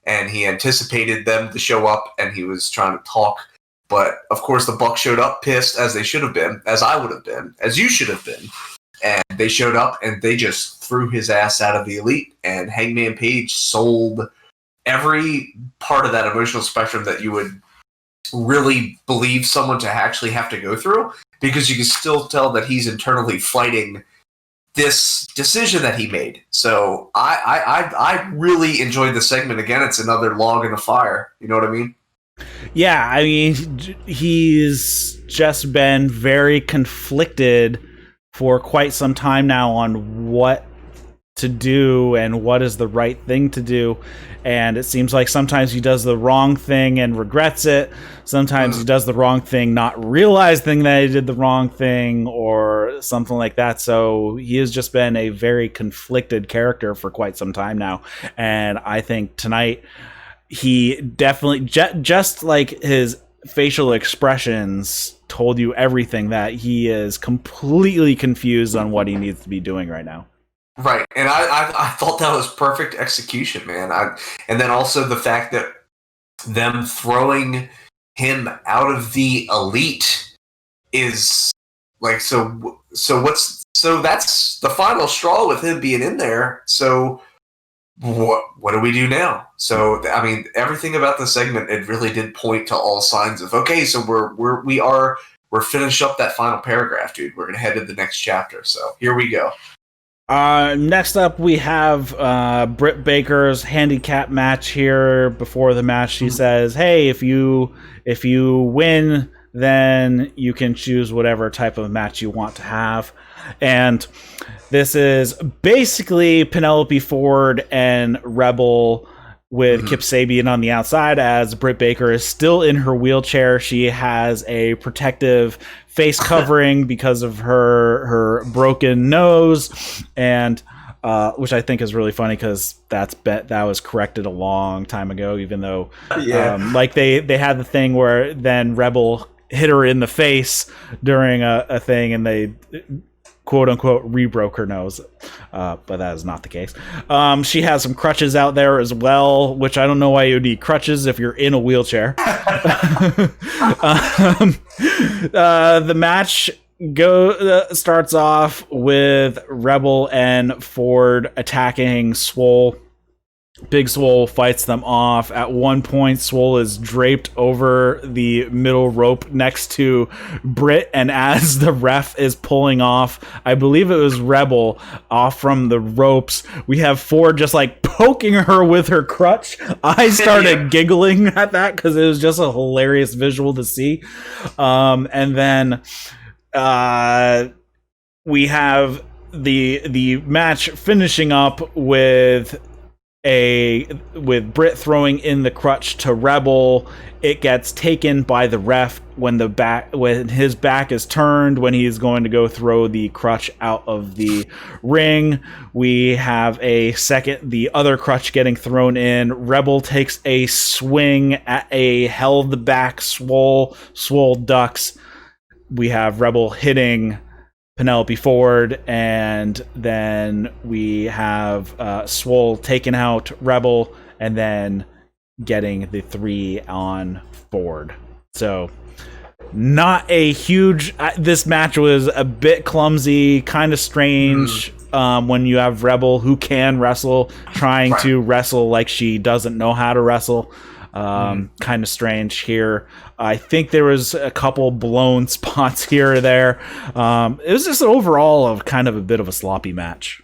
and he anticipated them to show up, and he was trying to talk. But of course, the Bucks showed up pissed, as they should have been, as I would have been, as you should have been. And they showed up, and they just threw his ass out of the Elite. And Hangman Page sold every part of that emotional spectrum that you would really believe someone to actually have to go through, because you can still tell that he's internally fighting this decision that he made. So I really enjoyed the segment. Again, it's another log in the fire. You know what I mean? Yeah, I mean, he's just been very conflicted for quite some time now on what to do and what is the right thing to do. And it seems like sometimes he does the wrong thing and regrets it. Sometimes he does the wrong thing not realizing that he did the wrong thing or something like that. So he has just been a very conflicted character for quite some time now. And I think tonight he definitely, just like his facial expressions told you everything, that he is completely confused on what he needs to be doing right now. Right, and I thought that was perfect execution, man. And then also the fact that them throwing him out of the Elite is like, so that's the final straw with him being in there. So what do we do now? So I mean, everything about the segment, it really did point to all signs of, okay, so we're finished up that final paragraph, dude. We're gonna head to the next chapter. So here we go. Next up, we have Britt Baker's handicap match here. Before the match, she says, "Hey, if you win, then you can choose whatever type of match you want to have." And this is basically Penelope Ford and Rebel with Kip Sabian on the outside, as Britt Baker is still in her wheelchair. She has a protective face covering because of her broken nose, and which I think is really funny because that was corrected a long time ago, even though like they had the thing where then Rebel hit her in the face during a thing, and they quote unquote re-broke her nose, but that is not the case. She has some crutches out there as well, which I don't know why you need crutches if you're in a wheelchair. The match starts off with Rebel and Ford attacking Swole. Big Swole fights them off. At one point, Swole is draped over the middle rope next to Britt, and as the ref is pulling off, I believe it was Rebel, off from the ropes, we have Ford just like poking her with her crutch. I started giggling at that because it was just a hilarious visual to see. And then we have the match finishing up with Britt throwing in the crutch to Rebel. It gets taken by the ref when his back is turned, when he's going to go throw the crutch out of the ring. We have the other crutch getting thrown in. Rebel takes a swing at a held back Swole. Swole ducks. We have Rebel hitting Penelope Ford, and then we have Swole taking out Rebel, and then getting the 3 on Ford. So not a huge... this match was a bit clumsy, kind of strange when you have Rebel, who can wrestle, trying to wrestle like she doesn't know how to wrestle. Kind of strange here. I think there was a couple blown spots here or there. It was just overall kind of a bit of a sloppy match.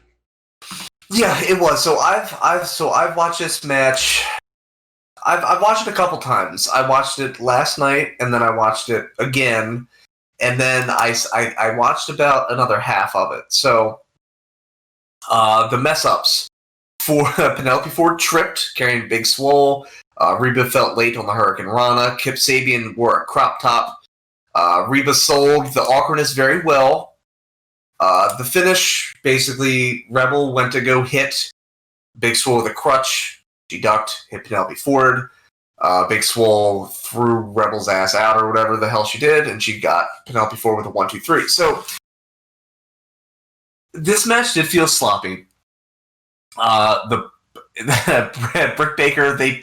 Yeah, it was. So I've watched this match. I've watched it a couple times. I watched it last night, and then I watched it again. and then I watched about another half of it. So the mess ups for Penelope Ford tripped carrying Big Swole. Reba felt late on the Hurricane Rana. Kip Sabian wore a crop top. Reba sold the awkwardness very well. The finish, basically, Rebel went to go hit Big Swole with a crutch. She ducked, hit Penelope Ford. Big Swole threw Rebel's ass out or whatever the hell she did, and she got Penelope Ford with a 1-2-3. So this match did feel sloppy. Britt Baker, they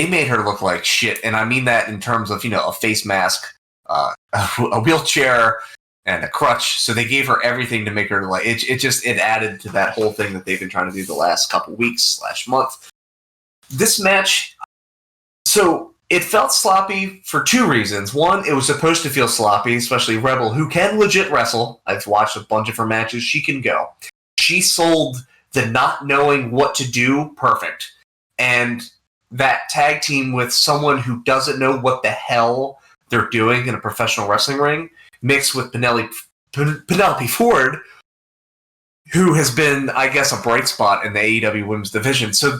made her look like shit, and I mean that in terms of, a face mask, a wheelchair, and a crutch. So they gave her everything to make her like it added to that whole thing that they've been trying to do the last couple weeks / month. This match, so it felt sloppy for two reasons. One, it was supposed to feel sloppy, especially Rebel, who can legit wrestle. I've watched a bunch of her matches. She can go. She sold the not knowing what to do perfect. And that tag team with someone who doesn't know what the hell they're doing in a professional wrestling ring, mixed with Penelope Ford, who has been, I guess, a bright spot in the AEW Women's Division. So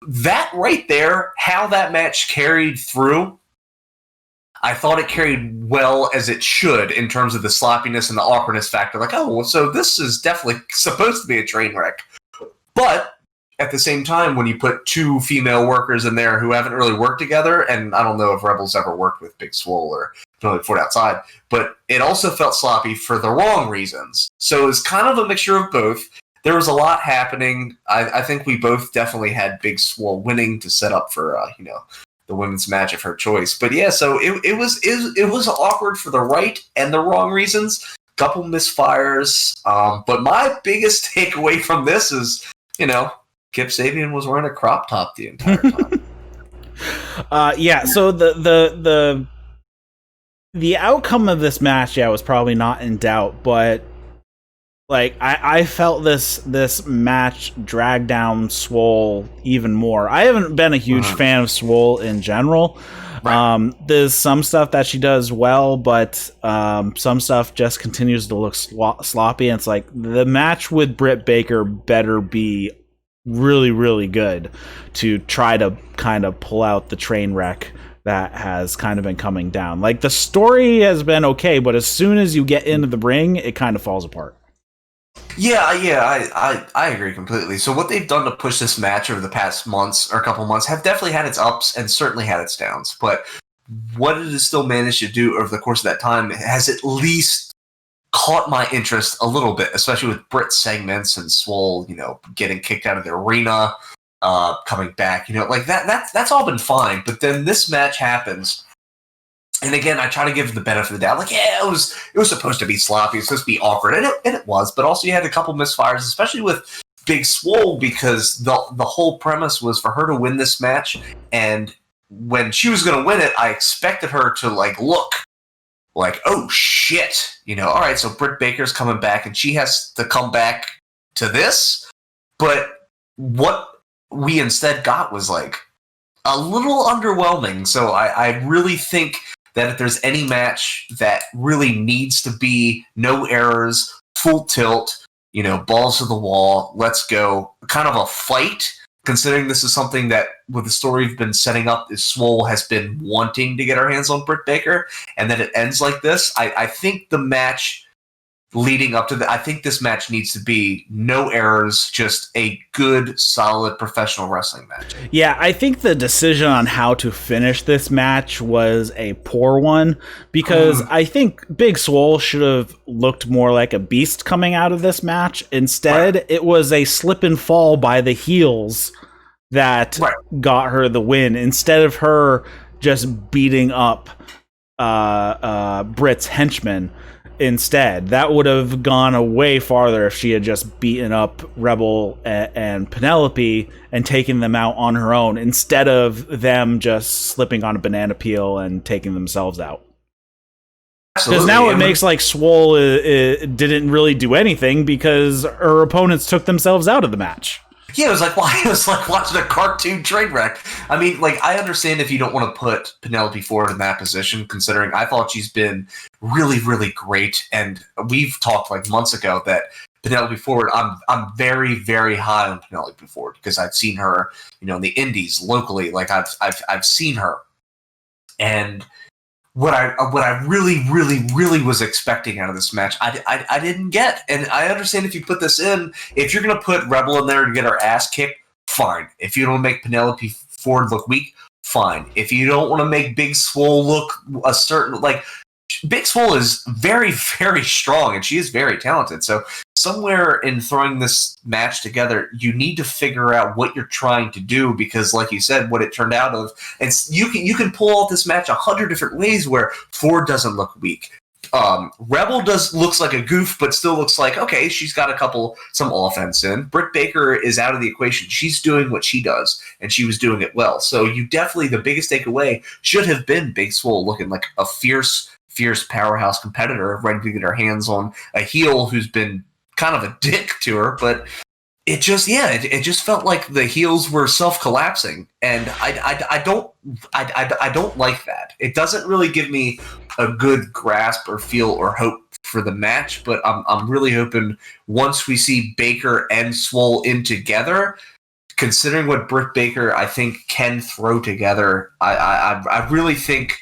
that right there, how that match carried through, I thought it carried well as it should in terms of the sloppiness and the awkwardness factor. Like, oh, well, so this is definitely supposed to be a train wreck. But at the same time, when you put two female workers in there who haven't really worked together, and I don't know if Rebel's ever worked with Big Swole or Penelope Ford outside, but it also felt sloppy for the wrong reasons. So it was kind of a mixture of both. There was a lot happening. I think we both definitely had Big Swole winning to set up for the women's match of her choice. But yeah, so it was awkward for the right and the wrong reasons. Couple misfires. But my biggest takeaway from this is, Kip Sabian was wearing a crop top the entire time. Yeah, so the outcome of this match, was probably not in doubt, but like I felt this match drag down Swole even more. I haven't been a huge fan of Swole in general. Right. There's some stuff that she does well, but some stuff just continues to look sloppy. And it's like the match with Britt Baker better be really, really good to try to kind of pull out the train wreck that has kind of been coming down. Like the story has been okay, but as soon as you get into the ring, it kind of falls apart. Yeah, I agree completely. So what they've done to push this match over the past months or couple months have definitely had its ups and certainly had its downs. But what it has still managed to do over the course of that time has at least caught my interest a little bit, especially with Britt segments and Swole, getting kicked out of the arena, coming back, like that's all been fine. But then this match happens. And again, I try to give the benefit of the doubt. Like, yeah, it was supposed to be sloppy. It was supposed to be awkward. And it was. But also you had a couple misfires, especially with Big Swole, because the whole premise was for her to win this match. And when she was going to win it, I expected her to, look like, oh, shit. All right, so Britt Baker's coming back, and she has to come back to this. But what we instead got was, a little underwhelming. So I really think that if there's any match that really needs to be no errors, full tilt, balls to the wall, let's go, kind of a fight, considering this is something that, with the story we've been setting up, is Swole has been wanting to get her hands on Britt Baker, and then it ends like this. I think the match leading up to I think this match needs to be no errors, just a good, solid professional wrestling match. Yeah, I think the decision on how to finish this match was a poor one, because I think Big Swole should have looked more like a beast coming out of this match. Instead, it was a slip and fall by the heels that got her the win, instead of her just beating up Britt's henchman. Instead, that would have gone a way farther if she had just beaten up Rebel and Penelope and taken them out on her own, instead of them just slipping on a banana peel and taking themselves out. Because now it makes like Swole didn't really do anything because her opponents took themselves out of the match. Yeah, it was like why it was like watching a cartoon train wreck. I mean, like I understand if you don't want to put Penelope Ford in that position, considering I thought she's been really, really great, and we've talked like months ago that Penelope Ford, I'm very, very high on Penelope Ford because I've seen her, in the indies locally. Like I've seen her, and what I really, really, really was expecting out of this match, I didn't get. And I understand if you put this in, if you're gonna put Rebel in there and get her ass kicked, fine. If you don't make Penelope Ford look weak, fine. If you don't want to make Big Swole look a certain Big Swole is very, very strong, and she is very talented. So somewhere in throwing this match together, you need to figure out what you're trying to do, because, like you said, what it turned out of, and you can pull out this match 100 different ways where Ford doesn't look weak. Rebel looks like a goof, but still looks like, okay, she's got some offense in. Britt Baker is out of the equation. She's doing what she does, and she was doing it well. So you definitely, the biggest takeaway should have been Big Swole looking like a fierce powerhouse competitor, ready to get her hands on a heel who's been kind of a dick to her. But it just felt like the heels were self-collapsing, and I don't like that. It doesn't really give me a good grasp or feel or hope for the match. But I'm really hoping once we see Baker and Swole in together, considering what Britt Baker I think can throw together, I really think.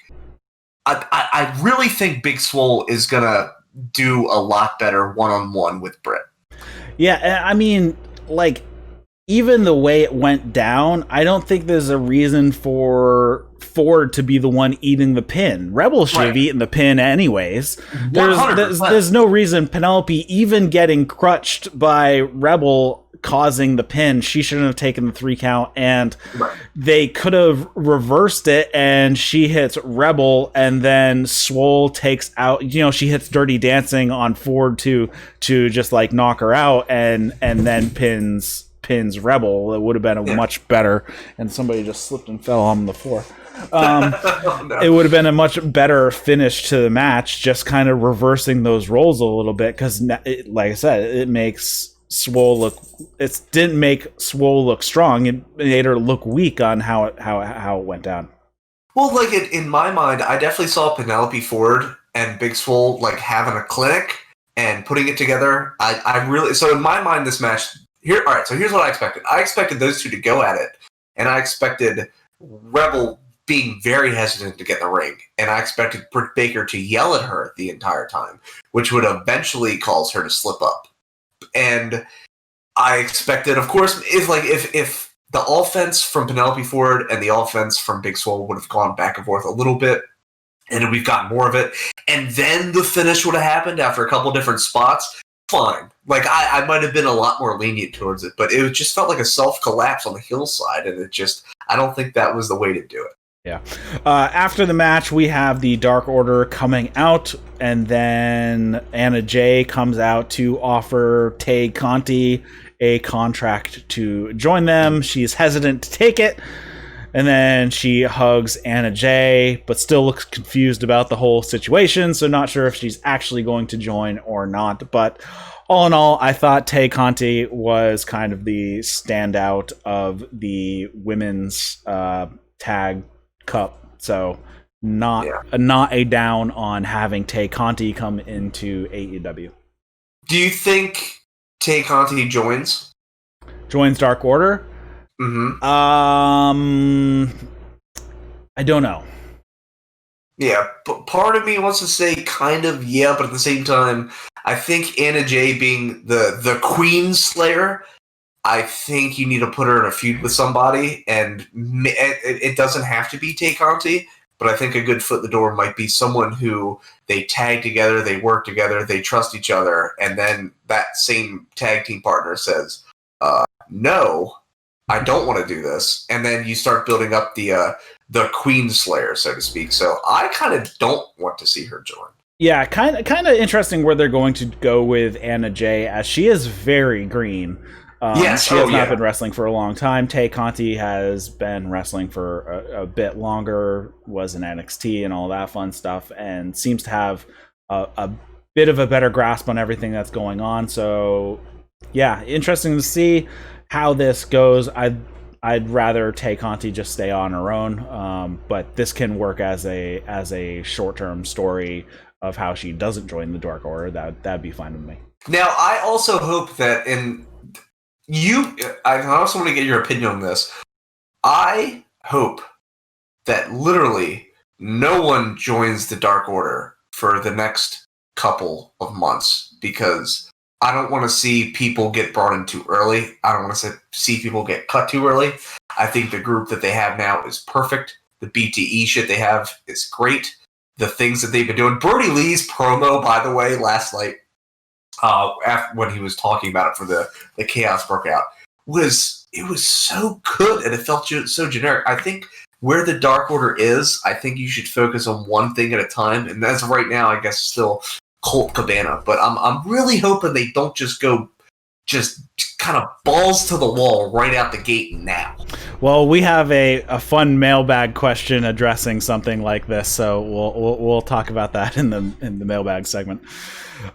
I really think Big Swole is gonna do a lot better one-on-one with Britt. Yeah, I mean, like, even the way it went down, I don't think there's a reason for Ford to be the one eating the pin. Rebel should have eaten the pin anyways. There's no reason Penelope even getting crutched by Rebel causing the pin. She shouldn't have taken the 3 count, and they could have reversed it, and she hits Rebel, and then Swole takes out, she hits Dirty Dancing on Ford to just like knock her out, and then pins Rebel. It would have been a much better, and somebody just slipped and fell on the floor. No. It would have been a much better finish to the match, just kind of reversing those roles a little bit, because like I said, it makes Swole look. It didn't make Swole look strong. It made her look weak on how it went down. Well, like in my mind, I definitely saw Penelope Ford and Big Swole like having a clinic and putting it together. So in my mind, this match here. All right, so here's what I expected. I expected those two to go at it, and I expected Rebel being very hesitant to get in the ring, and I expected Britt Baker to yell at her the entire time, which would eventually cause her to slip up. And I expected, of course, if the offense from Penelope Ford and the offense from Big Swole would have gone back and forth a little bit, and we've got more of it, and then the finish would have happened after a couple different spots, fine. Like, I might have been a lot more lenient towards it, but it just felt like a self-collapse on the heel side, and I don't think that was the way to do it. Yeah. After the match, we have the Dark Order coming out, and then Anna Jay comes out to offer Tay Conti a contract to join them. She's hesitant to take it, and then she hugs Anna Jay, but still looks confused about the whole situation, so not sure if she's actually going to join or not. But all in all, I thought Tay Conti was kind of the standout of the women's tag cup, so not a down on having Tay Conti come into AEW. Do you think Tay Conti joins Dark Order? Mm-hmm. I don't know. Yeah, but part of me wants to say kind of yeah, but at the same time, I think Anna Jay being the Queen Slayer, I think you need to put her in a feud with somebody, and it doesn't have to be Tay Conti, but I think a good foot in the door might be someone who they tag together, they work together, they trust each other, and then that same tag team partner says, no, I don't want to do this, and then you start building up the Queen Slayer, so to speak. So I kind of don't want to see her join. Yeah, kind of interesting where they're going to go with Anna Jay, as she is very green. Yes, she has not been wrestling for a long time. Tay Conti has been wrestling for a bit longer, was in NXT and all that fun stuff, and seems to have a bit of a better grasp on everything that's going on. So, yeah, interesting to see. how this goes, I'd rather Tay Conti just stay on her own. But this can work as a short-term story of how she doesn't join the Dark Order. That'd be fine with me. Now, I also hope that I also want to get your opinion on this. I hope that literally no one joins the Dark Order for the next couple of months, because I don't want to see people get brought in too early. I don't want to see people get cut too early. I think the group that they have now is perfect. The BTE shit they have is great. The things that they've been doing. Brodie Lee's promo, by the way, last night, after, when he was talking about it for the Chaos Broke Out, was so good, and it felt so generic. I think where the Dark Order is, I think you should focus on one thing at a time, and as of right now, I guess still Colt Cabana. But I'm really hoping they don't just go kind of balls to the wall right out the gate now. Well, we have a fun mailbag question addressing something like this, so we'll talk about that in the mailbag segment.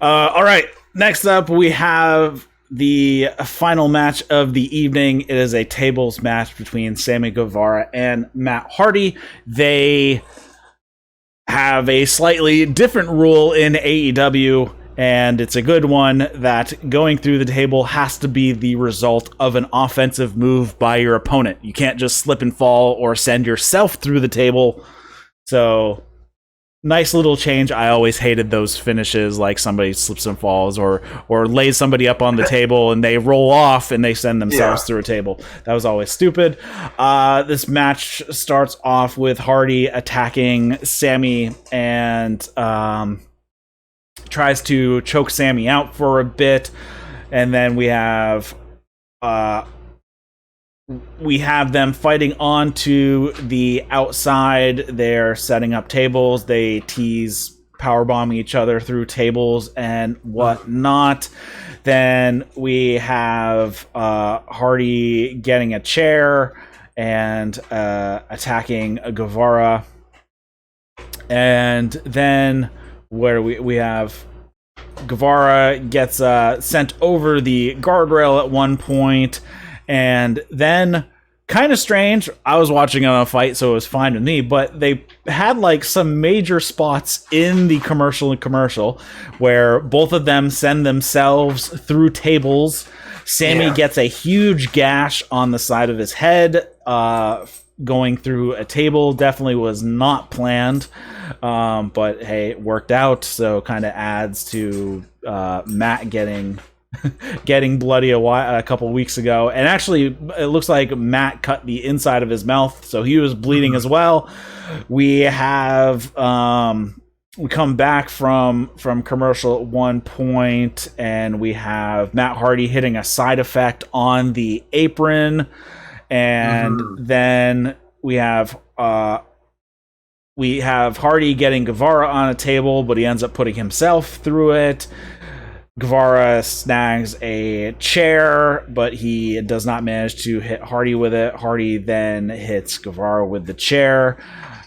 All right, next up we have the final match of the evening. It is a tables match between Sammy Guevara and Matt Hardy. They have a slightly different rule in AEW, and it's a good one, that going through the table has to be the result of an offensive move by your opponent. You can't just slip and fall or send yourself through the table. So, nice little change. I always hated those finishes, like somebody slips and falls or lays somebody up on the table and they roll off and they send themselves through a table. That was always stupid. This match starts off with Hardy attacking Sammy and tries to choke Sammy out for a bit, and then we have them fighting onto the outside. They're setting up tables. They tease powerbombing each other through tables and whatnot. Then we have Hardy getting a chair and attacking Guevara. And then where we have Guevara gets sent over the guardrail at one point, and then, kind of strange, I was watching on a fight, so it was fine with me, but they had like some major spots in the commercial where both of them send themselves through tables. Sammy gets a huge gash on the side of his head going through a table. Definitely was not planned, but hey, it worked out, so kind of adds to Matt getting bloody a couple weeks ago. And actually, it looks like Matt cut the inside of his mouth, so he was bleeding as well. We have we come back from commercial at one point, and we have Matt Hardy hitting a side effect on the apron. And then we have Hardy getting Guevara on a table, but he ends up putting himself through it. Guevara snags a chair, but he does not manage to hit Hardy with it. Hardy then hits Guevara with the chair,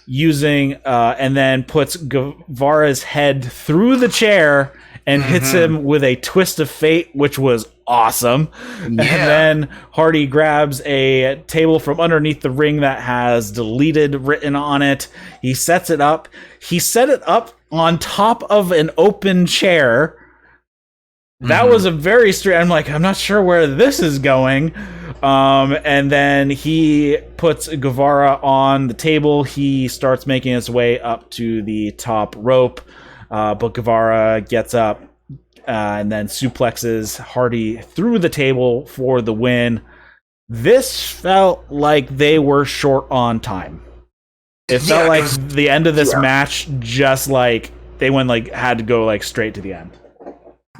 and then puts Guevara's head through the chair and hits him with a twist of fate, which was awesome. Yeah. And then Hardy grabs a table from underneath the ring that has deleted written on it. He sets it up. He set it up on top of an open chair. That was a very strange. I'm like, I'm not sure where this is going. And then he puts Guevara on the table. He starts making his way up to the top rope. But Guevara gets up and then suplexes Hardy through the table for the win. This felt like they were short on time. It felt like the end of this match, just like they had to go straight to the end.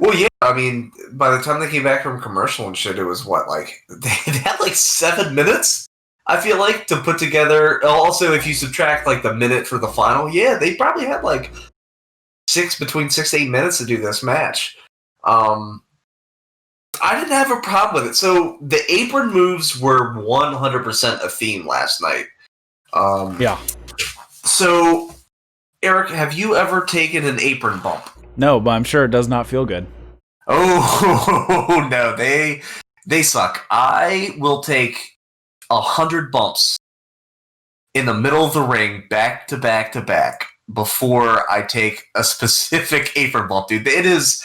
Well, yeah, I mean, by the time they came back from commercial and shit, it was they had 7 minutes, I feel like, to put together. Also, if you subtract the minute for the final, they probably had between 6 to 8 minutes to do this match. I didn't have a problem with it. So the apron moves were 100% a theme last night. Yeah. So, Eric, have you ever taken an apron bump? No, but I'm sure it does not feel good. Oh, no. They They suck. I will take 100 bumps in the middle of the ring, back to back to back, before I take a specific apron bump, dude. It is.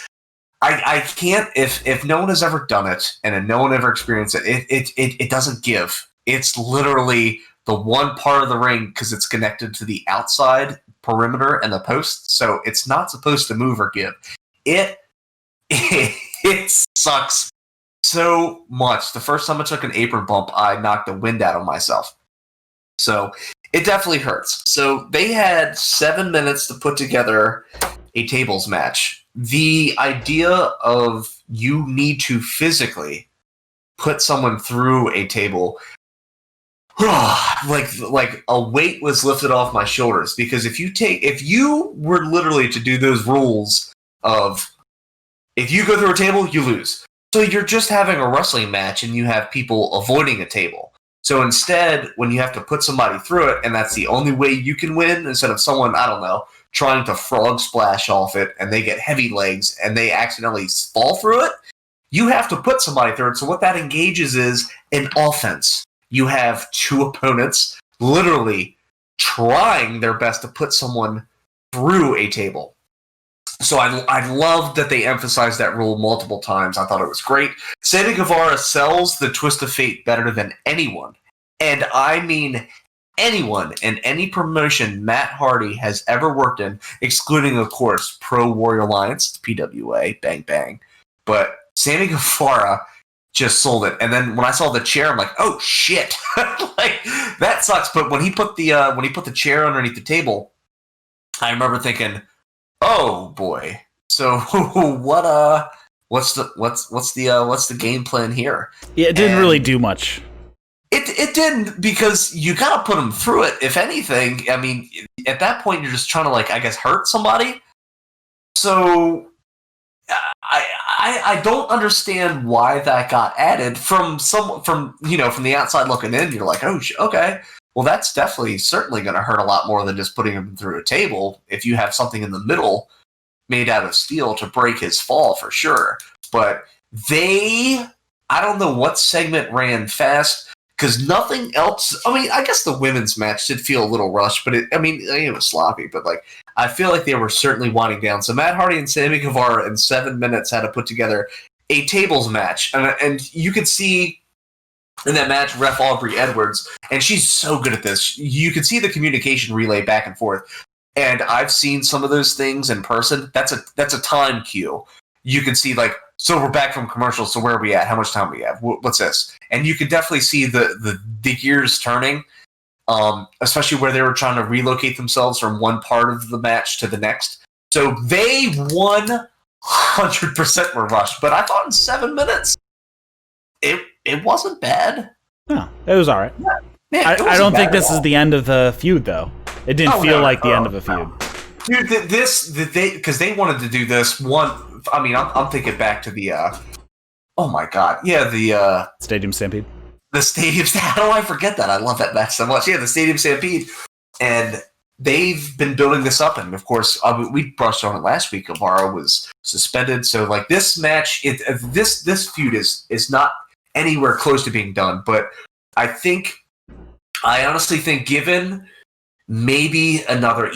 I can't. If no one has ever done it and no one ever experienced it, it doesn't give. It's literally the one part of the ring because it's connected to the outside perimeter and the post, so it's not supposed to move or give. It sucks so much. The first time I took an apron bump, I knocked the wind out of myself. So it definitely hurts. So they had 7 minutes to put together a tables match. The idea of you need to physically put someone through a table, like a weight was lifted off my shoulders, because if you were literally to do those rules of if you go through a table, you lose. So you're just having a wrestling match and you have people avoiding a table. So instead, when you have to put somebody through it, and that's the only way you can win, instead of someone, I don't know, trying to frog splash off it and they get heavy legs and they accidentally fall through it, you have to put somebody through it. So what that engages is an offense. You have two opponents literally trying their best to put someone through a table. So I loved that they emphasized that rule multiple times. I thought it was great. Sammy Guevara sells the Twist of Fate better than anyone. And I mean anyone in any promotion Matt Hardy has ever worked in, excluding, of course, Pro Warrior Alliance, PWA, bang, bang. But Sammy Guevara just sold it. And then when I saw the chair, I'm like, oh, shit. Like, that sucks. But when he put the chair underneath the table, I remember thinking, oh boy. So what's the game plan here? Yeah, it didn't really do much. It didn't, because you gotta put them through it. If anything, I mean, at that point you're just trying to, like, I guess, hurt somebody. So I don't understand why that got added from the outside looking in. You're like, oh, okay. Well, that's certainly going to hurt a lot more than just putting him through a table if you have something in the middle made out of steel to break his fall, for sure. But I don't know what segment ran fast, because nothing else. I mean, I guess the women's match did feel a little rushed, but it was sloppy. But like, I feel like they were certainly winding down. So Matt Hardy and Sammy Guevara in 7 minutes had to put together a tables match, and you could see in that match, Ref Aubrey Edwards, and she's so good at this. You can see the communication relay back and forth. And I've seen some of those things in person. That's a time cue. You can see, like, so we're back from commercials, so where are we at? How much time do we have? What's this? And you could definitely see the gears turning, especially where they were trying to relocate themselves from one part of the match to the next. So they 100% were rushed. But I thought in 7 minutes, it wasn't bad. No, it was all right. Yeah, I don't think this is the end of the feud, though. It didn't feel like the end of a feud. Dude, because they wanted to do this one. I mean, I'm thinking back to the. Oh my god! Yeah, the Stadium Stampede. The Stadium. How do I forget that? I love that match so much. Yeah, the Stadium Stampede, and they've been building this up, and of course, we brushed on it last week. Guevara was suspended, so like this match, this feud is not anywhere close to being done. But I honestly think, given maybe another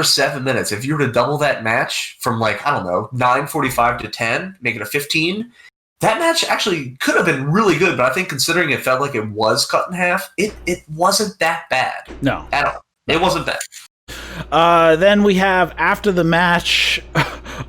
7 minutes, if you were to double that match from, like, I don't know, 9:45 to 10, make it a 15, that match actually could have been really good. But I think, considering it felt like it was cut in half, it wasn't that bad. No. At all. It wasn't bad. Then we have, after the match,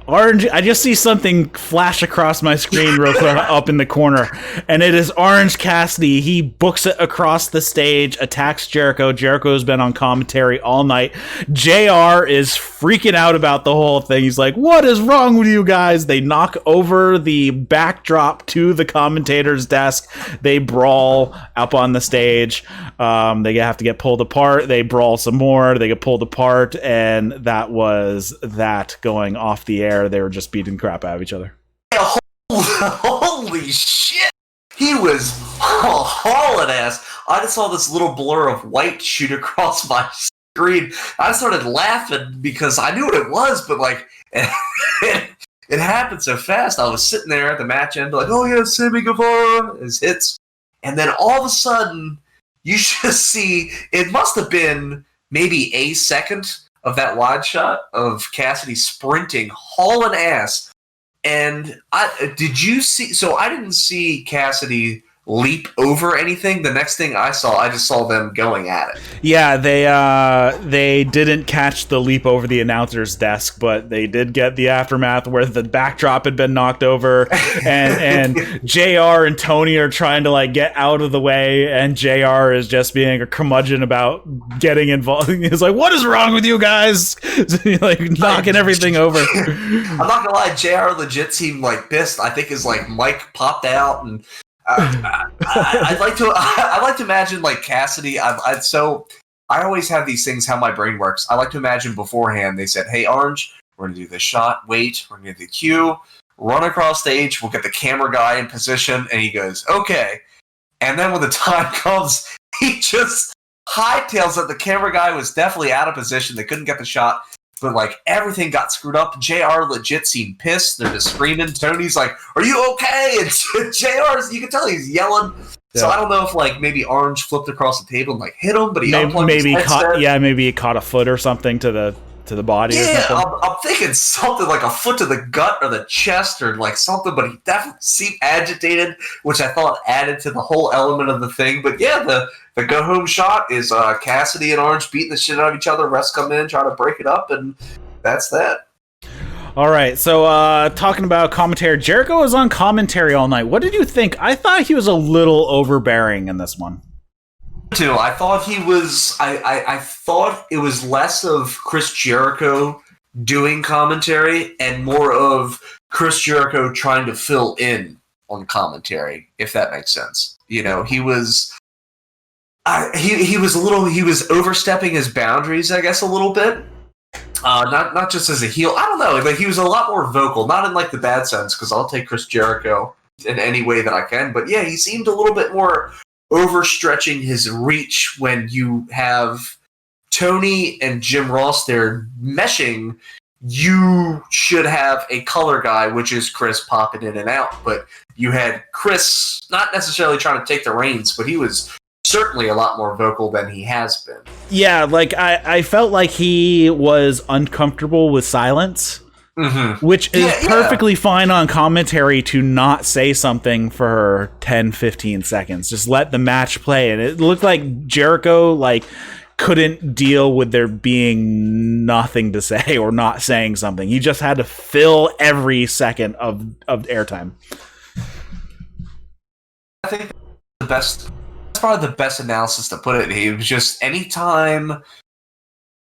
Orange. I just see something flash across my screen real quick up in the corner, and it is Orange Cassidy. He books it across the stage, attacks Jericho. Jericho's been on commentary all night. JR is freaking out about the whole thing. He's like, what is wrong with you guys? They knock over the backdrop to the commentator's desk. They brawl up on the stage. They have to get pulled apart. They brawl some more. They get pulled apart, and that was that going off the air. They were just beating the crap out of each other. Holy shit! He was hauling ass. I just saw this little blur of white shoot across my screen. I started laughing because I knew what it was, but like, it happened so fast. I was sitting there at the match end, like, oh yeah, Sammy Guevara, his hits. And then all of a sudden, you just see, it must have been maybe a second of that wide shot of Cassidy sprinting, hauling ass. And did you see, so I didn't see Cassidy leap over anything. The next thing I just saw them going at it. Yeah, they didn't catch the leap over the announcer's desk, but they did get the aftermath where the backdrop had been knocked over, and JR and Tony are trying to like get out of the way, and JR is just being a curmudgeon about getting involved. He's like, "What is wrong with you guys?" Like knocking everything over. I'm not gonna lie, JR legit seemed like pissed. I think his like mic popped out and. I'd like to imagine like Cassidy. I always have these things how my brain works. I like to imagine beforehand they said, "Hey, Orange, we're gonna do this shot. Wait, we're gonna do the cue. Run across stage. We'll get the camera guy in position." And he goes, "Okay." And then when the time comes, he just hightails it. The camera guy was definitely out of position. They couldn't get the shot. But, like, everything got screwed up. JR legit seemed pissed. They're just screaming. Tony's like, "Are you okay?" And JR's, you can tell he's yelling. Yeah. So I don't know if, like, maybe Orange flipped across the table and, like, hit him, but he maybe he caught a foot or something to the body or something. Yeah, I'm thinking something like a foot to the gut or the chest or, like, something, but he definitely seemed agitated, which I thought added to the whole element of the thing. But, yeah, the go-home shot is Cassidy and Orange beating the shit out of each other. Refs come in, trying to break it up, and that's that. All right, so talking about commentary, Jericho was on commentary all night. What did you think? I thought he was a little overbearing in this one. Too. I thought he was. I thought it was less of Chris Jericho doing commentary and more of Chris Jericho trying to fill in on commentary, if that makes sense. You know, he was. He was overstepping his boundaries, I guess, a little bit. Not just as a heel. I don't know. Like he was a lot more vocal, not in like the bad sense, because I'll take Chris Jericho in any way that I can. But yeah, he seemed a little bit more overstretching his reach when you have Tony and Jim Ross there meshing. You should have a color guy, which is Chris popping in and out. But you had Chris not necessarily trying to take the reins, but he was certainly a lot more vocal than he has been. Yeah, like I felt like he was uncomfortable with silence. Mm-hmm. Which is perfectly fine on commentary to not say something for 10-15 seconds. Just let the match play. And it looked like Jericho like couldn't deal with there being nothing to say or not saying something. He just had to fill every second of airtime. I think that's probably the best analysis to put it. It was just anytime.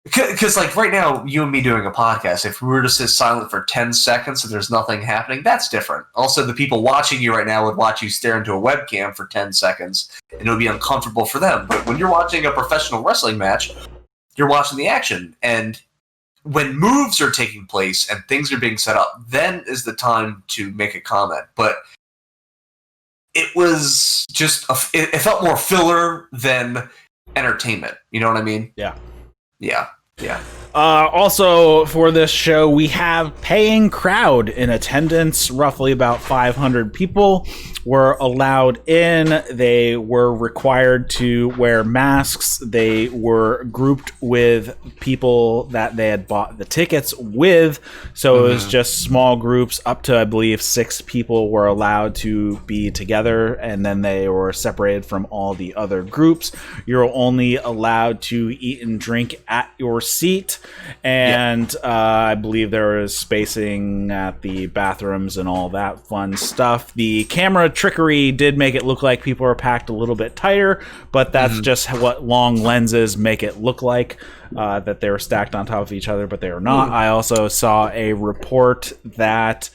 Because, like, right now, you and me doing a podcast, if we were to sit silent for 10 seconds and there's nothing happening, that's different. Also, the people watching you right now would watch you stare into a webcam for 10 seconds, and it would be uncomfortable for them. But when you're watching a professional wrestling match, you're watching the action. And when moves are taking place and things are being set up, then is the time to make a comment. But it was just, it felt more filler than entertainment. You know what I mean? Yeah. Yeah. Also, for this show, we have paying crowd in attendance. Roughly about 500 people were allowed in. They were required to wear masks. They were grouped with people that they had bought the tickets with. So it was just small groups. Up to, I believe, 6 people were allowed to be together. And then they were separated from all the other groups. You're only allowed to eat and drink at your seat. And I believe there was spacing at the bathrooms and all that fun stuff. The camera trickery did make it look like people are packed a little bit tighter, but that's just what long lenses make it look like, that they were stacked on top of each other, but they were not. I also saw a report that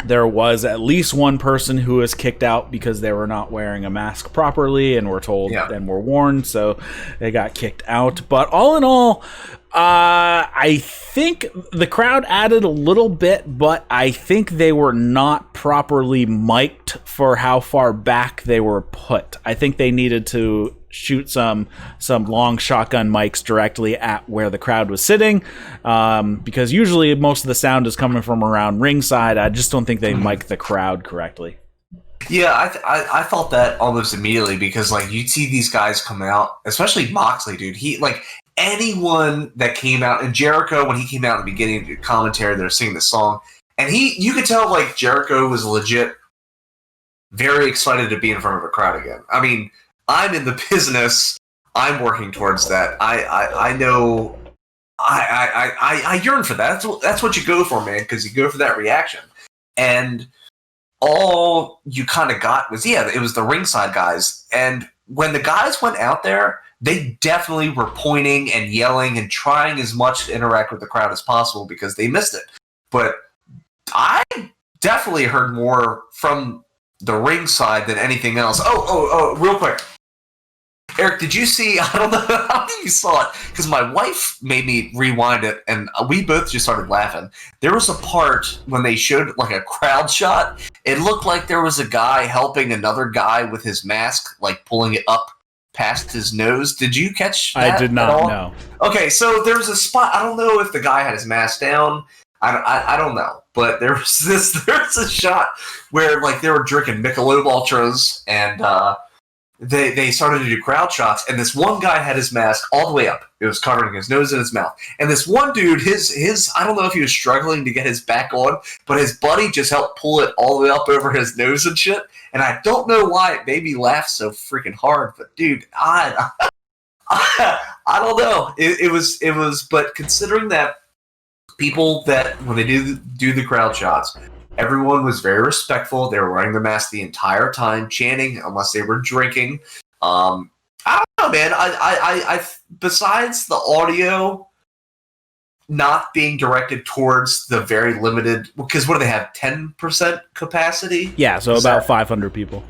there was at least one person who was kicked out because they were not wearing a mask properly and were told and were warned, so they got kicked out. But all in all, I think the crowd added a little bit, but I think they were not properly mic'd for how far back they were put. I think they needed to shoot some long shotgun mics directly at where the crowd was sitting, because usually most of the sound is coming from around ringside. I just don't think they mic the crowd correctly. Yeah, I felt that almost immediately because like you'd see these guys come out, especially Moxley, dude. He like anyone that came out, and Jericho when he came out in the beginning of the commentary, they're singing the song, and you could tell like Jericho was legit very excited to be in front of a crowd again. I mean, I'm in the business. I'm working towards that. I know. I yearn for that. That's what you go for, man, because you go for that reaction. And all you kind of got was, it was the ringside guys. And when the guys went out there, they definitely were pointing and yelling and trying as much to interact with the crowd as possible because they missed it. But I definitely heard more from the ringside than anything else. Oh, real quick. Eric, did you see, I don't know how you saw it, because my wife made me rewind it, and we both just started laughing. There was a part when they showed like a crowd shot. It looked like there was a guy helping another guy with his mask, like pulling it up past his nose. Did you catch that? I did not know. Okay, so there was a spot, I don't know if the guy had his mask down. I don't know, but there's a shot where like they were drinking Michelob Ultras and they started to do crowd shots, and this one guy had his mask all the way up. It was covering his nose and his mouth. And this one dude, his I don't know if he was struggling to get his back on, but his buddy just helped pull it all the way up over his nose and shit. And I don't know why it made me laugh so freaking hard, but dude, I don't know. It was, but considering that people that when they do the crowd shots, everyone was very respectful. They were wearing their mask the entire time, chanting unless they were drinking. I don't know, man. I besides the audio not being directed towards the very limited, because what do they have? 10% capacity? Yeah, so about 500 people.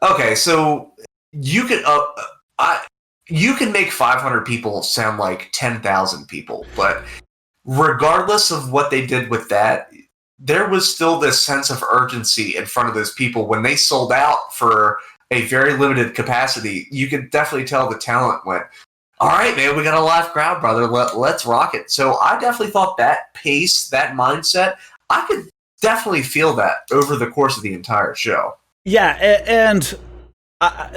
Okay, so you can you can make 500 people sound like 10,000 people, but regardless of what they did with that, there was still this sense of urgency in front of those people when they sold out for a very limited capacity. You could definitely tell the talent went, all right, man, we got a live crowd, brother. Let's rock it. So I definitely thought that pace, that mindset, I could definitely feel that over the course of the entire show. Yeah, and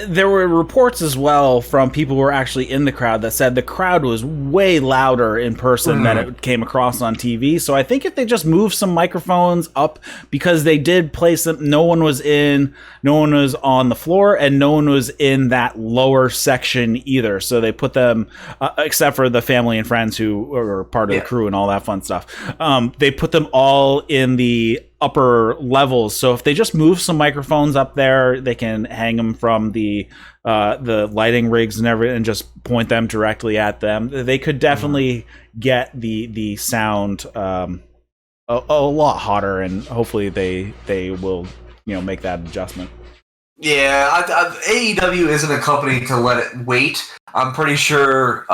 there were reports as well from people who were actually in the crowd that said the crowd was way louder in person than it came across on TV. So I think if they just moved some microphones up, because they did place them, no one was on the floor, and no one was in that lower section either. So they put them, except for the family and friends who were part of the crew and all that fun stuff. They put them all in the upper levels. So if they just move some microphones up there, they can hang them from the lighting rigs and everything and just point them directly at them. They could definitely get the sound a lot hotter, and hopefully they will make that adjustment. Yeah, AEW isn't a company to let it wait. I'm pretty sure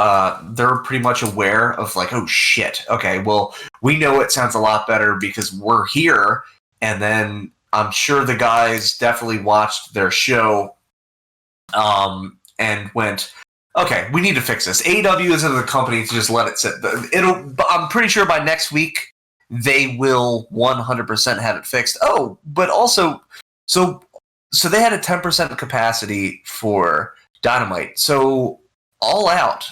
they're pretty much aware of like, oh shit, okay, well, we know it sounds a lot better because we're here, and then I'm sure the guys definitely watched their show and went, okay, we need to fix this. AEW isn't a company to just let it sit. I'm pretty sure by next week they will 100% have it fixed. Oh, but also, so they had a 10% capacity for Dynamite. So All Out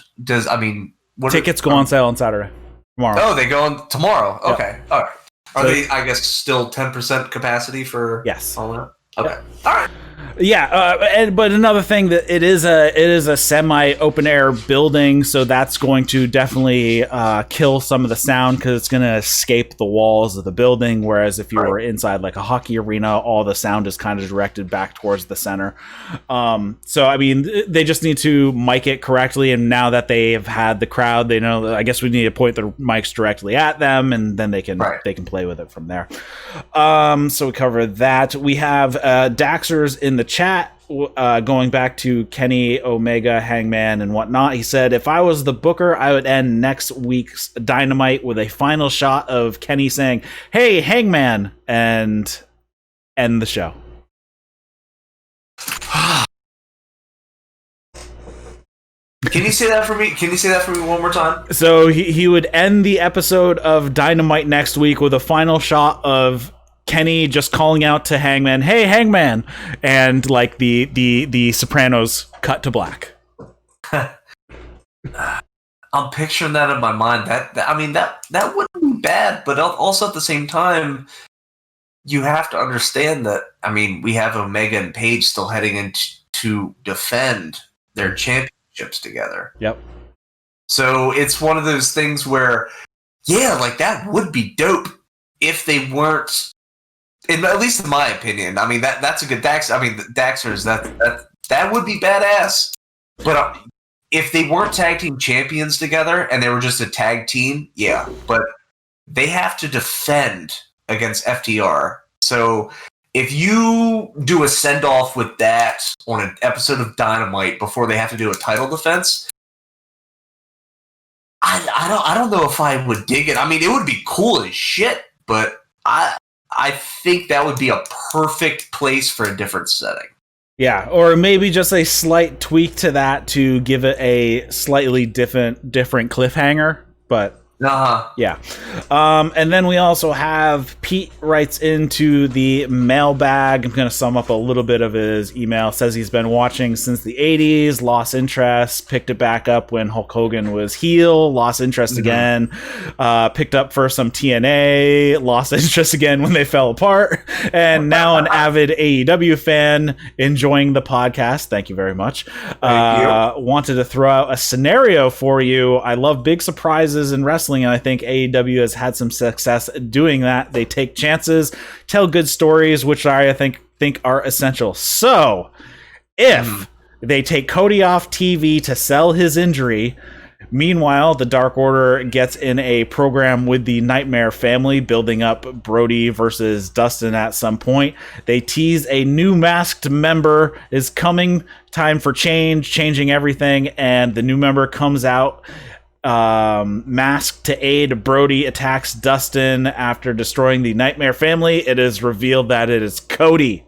tickets go on sale on Saturday. Tomorrow. Oh, they go on tomorrow. Okay. Yep. All right. Are they, I guess, still 10% capacity for All Out? Okay. Yep. All right. Yeah, but another thing that it is a semi open air building, so that's going to definitely kill some of the sound because it's going to escape the walls of the building. Whereas if you were inside like a hockey arena, all the sound is kind of directed back towards the center. So I mean, they just need to mic it correctly. And now that they have had the crowd, they know. I guess we need to point the mics directly at them, and then they can play with it from there. So we covered that. We have Daxter's in the chat, going back to Kenny Omega, Hangman, and whatnot. He said, if I was the booker, I would end next week's Dynamite with a final shot of Kenny saying, hey, Hangman, and end the show. Can you say that for me? Can you say that for me one more time? So he would end the episode of Dynamite next week with a final shot of Kenny just calling out to Hangman, "Hey, Hangman," and like the Sopranos cut to black. I'm picturing that in my mind. That wouldn't be bad, but also at the same time, you have to understand that. I mean, we have Omega and Page still heading in to defend their championships together. Yep. So it's one of those things where, yeah, like that would be dope if they weren't. At least in my opinion, I mean that's a good Dax. I mean Daxers that would be badass. But if they weren't tag team champions together and they were just a tag team, yeah. But they have to defend against FTR. So if you do a send off with that on an episode of Dynamite before they have to do a title defense, I don't know if I would dig it. I mean, it would be cool as shit, but I think that would be a perfect place for a different setting. Yeah, or maybe just a slight tweak to that to give it a slightly different cliffhanger, but yeah. And then we also have Pete writes into the mailbag. I'm going to sum up a little bit of his email. Says he's been watching since the 80s, lost interest, picked it back up when Hulk Hogan was heel, lost interest again, picked up for some TNA, lost interest again when they fell apart, and now an avid AEW fan enjoying the podcast. Thank you very much. Wanted to throw out a scenario for you. I love big surprises in wrestling, and I think AEW has had some success doing that. They take chances, tell good stories, which I think are essential. So, if they take Cody off TV to sell his injury, meanwhile, the Dark Order gets in a program with the Nightmare family, building up Brodie versus Dustin at some point. They tease a new masked member is coming, time for changing everything, and the new member comes out masked to aid. Brodie attacks Dustin after destroying the Nightmare family. It is revealed that it is Cody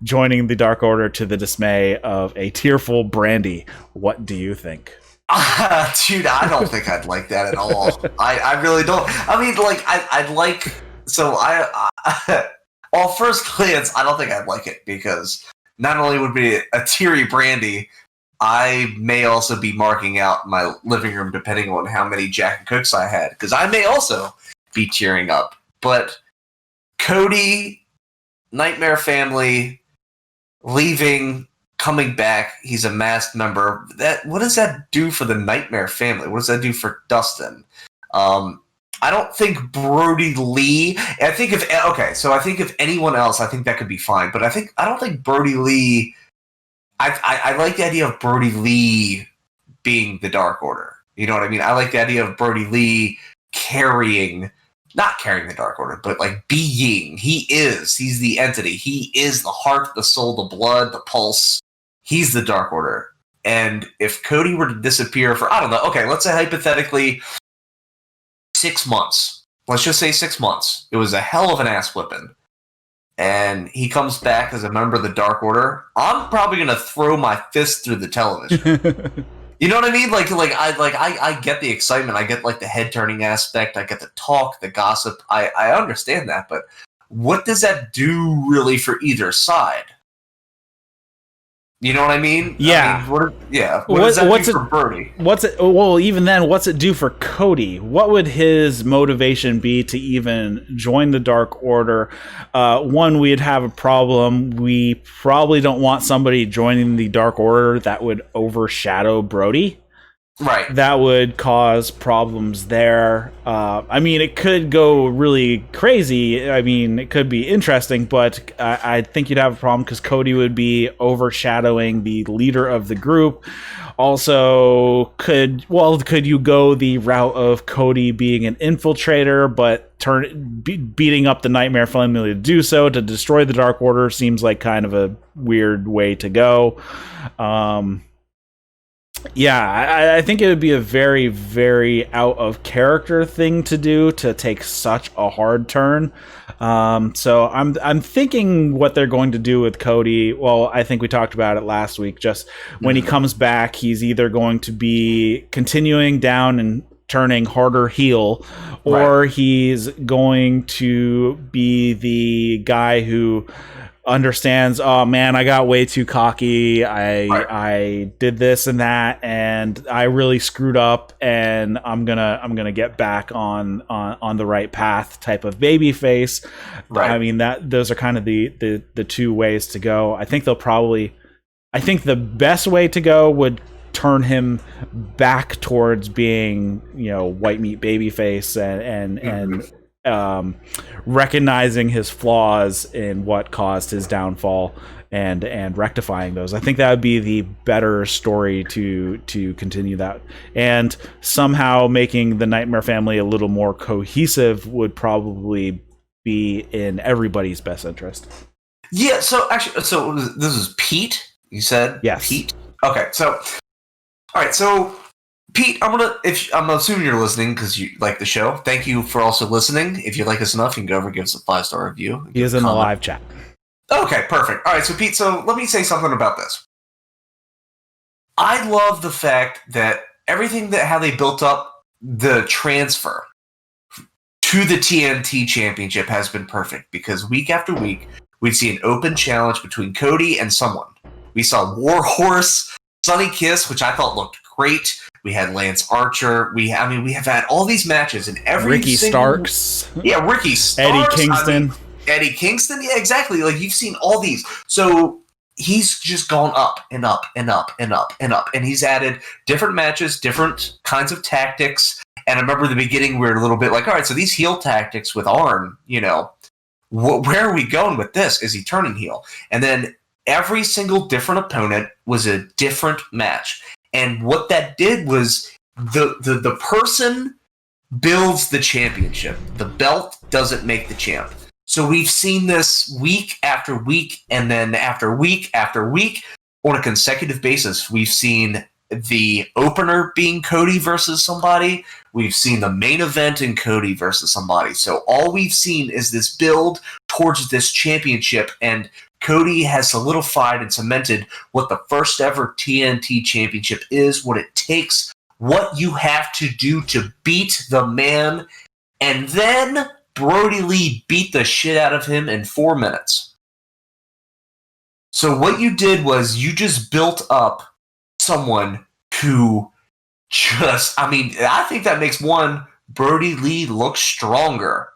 joining the Dark Order, to the dismay of a tearful Brandy. What do you think? Dude, I don't think I'd like that at all. I really don't. I mean, like, I'd like. So on first glance, I don't think I'd like it, because not only would be a teary Brandy, I may also be marking out my living room depending on how many Jack and Cokes I had, because I may also be tearing up. But Cody, Nightmare family, leaving, coming back, he's a masked member. What does that do for the Nightmare family? What does that do for Dustin? I don't think Brodie Lee. I think if anyone else, I think that could be fine. But I don't think Brodie Lee. I like the idea of Brodie Lee being the Dark Order. You know what I mean? I like the idea of Brodie Lee not carrying the Dark Order, but like being. He's the entity. He is the heart, the soul, the blood, the pulse. He's the Dark Order. And if Cody were to disappear for, I don't know, okay, let's say hypothetically 6 months. Let's just say 6 months. It was a hell of an ass whipping. And he comes back as a member of the Dark Order, I'm probably gonna throw my fist through the television. You know what I mean? I get the excitement. I get like the head turning aspect. I get the talk, the gossip. I understand that, but what does that do really for either side? You know what I mean? Yeah. What does that do for Brodie? Even then, what's it do for Cody? What would his motivation be to even join the Dark Order? One, we'd have a problem. We probably don't want somebody joining the Dark Order that would overshadow Brodie. Right. That would cause problems there. I mean, it could go really crazy. I mean, it could be interesting, but I think you'd have a problem because Cody would be overshadowing the leader of the group. Also, could you go the route of Cody being an infiltrator, but beating up the Nightmare family to do so, to destroy the Dark Order seems like kind of a weird way to go. Yeah, I think it would be a very, very out of character thing to do to take such a hard turn. So I'm thinking what they're going to do with Cody. Well, I think we talked about it last week. Just when he comes back, he's either going to be continuing down and turning harder heel, or he's going to be the guy who understands, oh man, I got way too cocky. I did this and that, and I really screwed up, and I'm gonna get back on the right path type of baby face. I mean, those are kind of the two ways to go. I think the best way to go would turn him back towards being, white meat babyface and recognizing his flaws in what caused his downfall and rectifying those. I think that would be the better story to continue that, and somehow making the Nightmare family a little more cohesive would probably be in everybody's best interest. Yeah. So this is Pete. You said yes. Pete. Okay. So. All right, so Pete, I'm assuming you're listening because you like the show. Thank you for also listening. If you like us enough, you can go over and give us a 5-star review. He is in the live chat. Okay, perfect. All right, so Pete, let me say something about this. I love the fact that how they built up the transfer to the TNT Championship has been perfect, because week after week, we'd see an open challenge between Cody and someone. We saw Warhorse, Sonny Kiss, which I thought looked great. We had Lance Archer. We have had all these matches, and Ricky Starks. Yeah, Ricky Starks. Eddie Kingston. Eddie Kingston. Yeah, exactly. Like, you've seen all these. So he's just gone up and up and up and up and up, and he's added different matches, different kinds of tactics. And I remember in the beginning we were a little bit like, all right, so these heel tactics with Arn, where are we going with this? Is he turning heel? And then every single different opponent was a different match. And what that did was the person builds the championship. The belt doesn't make the champ. So we've seen this week after week, and then after week after week on a consecutive basis. We've seen the opener being Cody versus somebody. We've seen the main event in Cody versus somebody. So all we've seen is this build towards this championship, and Cody has solidified and cemented what the first ever TNT Championship is, what it takes, what you have to do to beat the man, and then Brodie Lee beat the shit out of him in 4 minutes. So what you did was you just built up someone who I think that makes, one, Brodie Lee look stronger.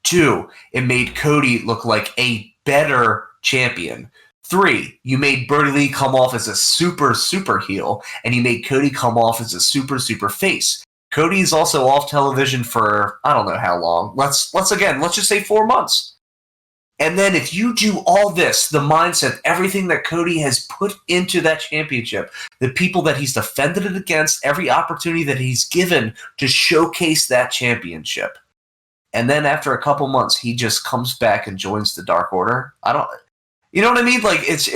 2, it made Cody look like a better champion. 3, you made Brodie Lee come off as a super, super heel, and you made Cody come off as a super, super face. Cody's also off television for, I don't know how long. Let's just say 4 months. And then if you do all this, the mindset, everything that Cody has put into that championship, the people that he's defended it against, every opportunity that he's given to showcase that championship, and then after a couple months, he just comes back and joins the Dark Order. You know what I mean? Like, it's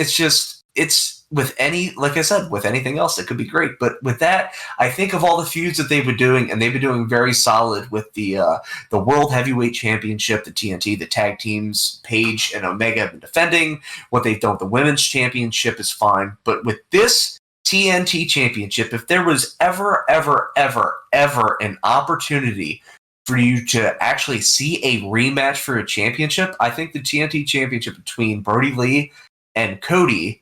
with like I said, with anything else, it could be great. But with that, I think of all the feuds that they've been doing, and they've been doing very solid with the World Heavyweight Championship, the TNT, the tag teams, Paige and Omega have been defending. What they've done with the Women's Championship is fine. But with this TNT Championship, if there was ever an opportunity for you to actually see a rematch for a championship, I think the TNT Championship between Brodie Lee and Cody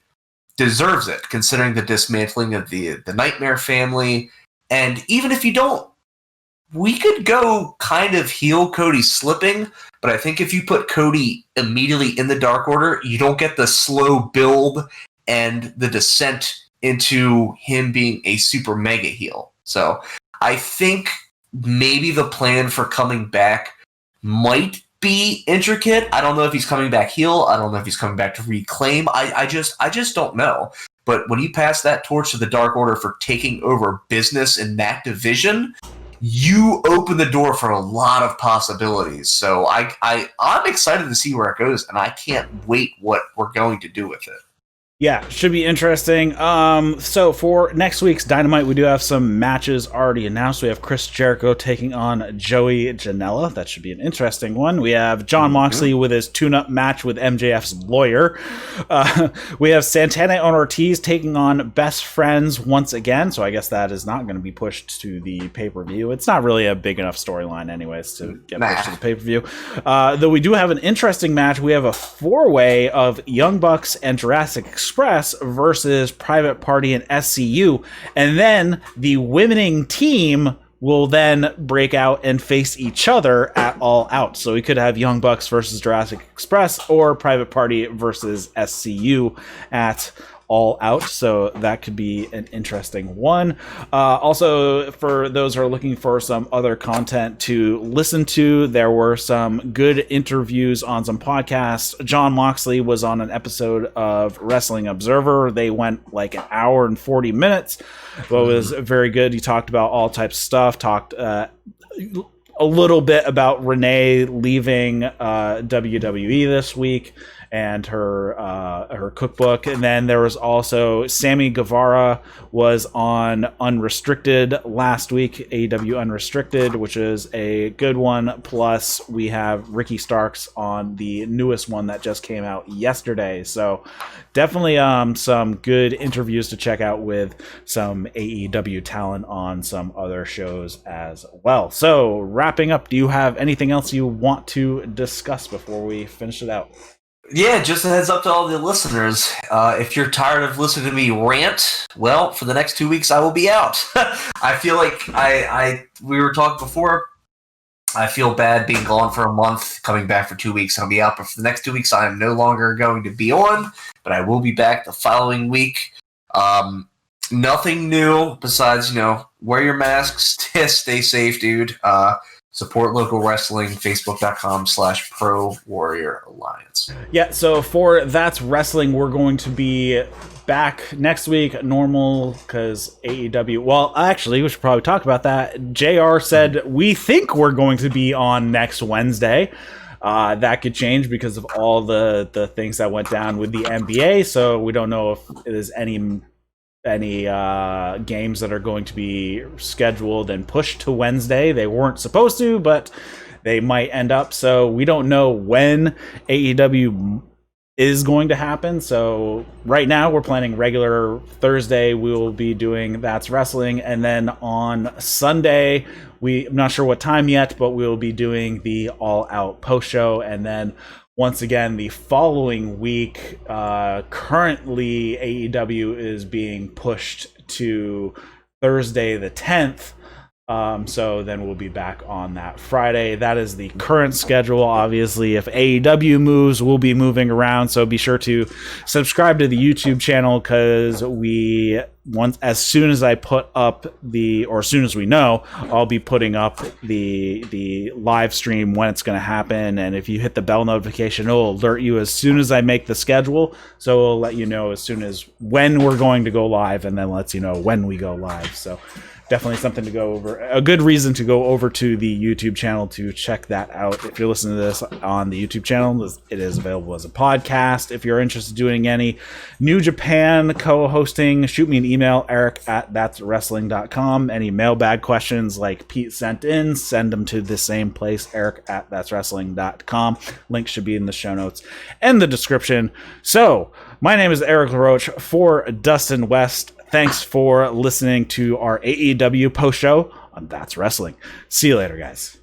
deserves it, considering the dismantling of the Nightmare family. And even if you don't, we could go kind of heel Cody slipping, but I think if you put Cody immediately in the Dark Order, you don't get the slow build and the descent into him being a super mega heel. So I think maybe the plan for coming back might be intricate. I don't know if he's coming back heel. I don't know if he's coming back to reclaim. I just don't know. But when you pass that torch to the Dark Order for taking over business in that division, you open the door for a lot of possibilities. So I'm excited to see where it goes, and I can't wait what we're going to do with it. Yeah, should be interesting. So for next week's Dynamite, we do have some matches already announced. We have Chris Jericho taking on Joey Janela. That should be an interesting one. We have Jon Moxley with his tune-up match with MJF's lawyer. We have Santana and Ortiz taking on Best Friends once again. So I guess that is not going to be pushed to the pay-per-view. It's not really a big enough storyline anyways to get pushed to the pay-per-view. Though we do have an interesting match. We have a four-way of Young Bucks and Jurassic Express versus Private Party and SCU, and then the winning team will then break out and face each other at All Out. So we could have Young Bucks versus Jurassic Express or Private Party versus SCU at All Out, so that could be an interesting one. Also, for those who are looking for some other content to listen to, there were some good interviews on some podcasts. Jon Moxley was on an episode of Wrestling Observer. They went like an hour and 40 minutes, but it was very good. He talked about all types of stuff, talked a little bit about Renee leaving WWE this week and her cookbook. And then there was also Sammy Guevara was on Unrestricted last week, AEW Unrestricted, which is a good one. Plus we have Ricky Starks on the newest one that just came out yesterday. So definitely some good interviews to check out with some AEW talent on some other shows as well. So wrapping up, do you have anything else you want to discuss before we finish it out? Yeah, just a heads up to all the listeners. If you're tired of listening to me rant, well, for the next 2 weeks I will be out. I feel like we were talking before. I feel bad being gone for a month, coming back for 2 weeks, and I'll be out. But for the next 2 weeks, I am no longer going to be on, but I will be back the following week. Nothing new besides, wear your masks, stay safe, dude. Support local wrestling, facebook.com/Pro Warrior Alliance. Yeah, so for That's Wrestling, we're going to be back next week, normal, because AEW... Well, actually, we should probably talk about that. JR said, we think we're going to be on next Wednesday. That could change because of all the things that went down with the NBA, so we don't know if there's any games that are going to be scheduled and pushed to Wednesday. They weren't supposed to, but they might end up. So we don't know when AEW is going to happen. So right now we're planning regular Thursday. We will be doing That's Wrestling. And then on Sunday, I'm not sure what time yet, but we'll be doing the All Out post show. And then once again, the following week, currently AEW is being pushed to Thursday the 10th. So then we'll be back on that Friday. That is the current schedule. Obviously, if AEW moves, we'll be moving around. So be sure to subscribe to the YouTube channel, because as soon as I put up as soon as we know, I'll be putting up the live stream when it's going to happen. And if you hit the bell notification, it'll alert you as soon as I make the schedule. So it'll let you know as soon as when we're going to go live, and then lets you know when we go live. So definitely something to go over, a good reason to go over to the YouTube channel to check that out. If you're listening to this on the YouTube channel, it is available as a podcast. If you're interested in doing any New Japan co-hosting, shoot me an email, eric@thatswrestling.com. Any mailbag questions like Pete sent in, send them to the same place, eric@thatswrestling.com. Link should be in the show notes and the description. So my name is Eric LaRoche for Dustin West. Thanks for listening to our AEW post show on That's Wrestling. See you later, guys.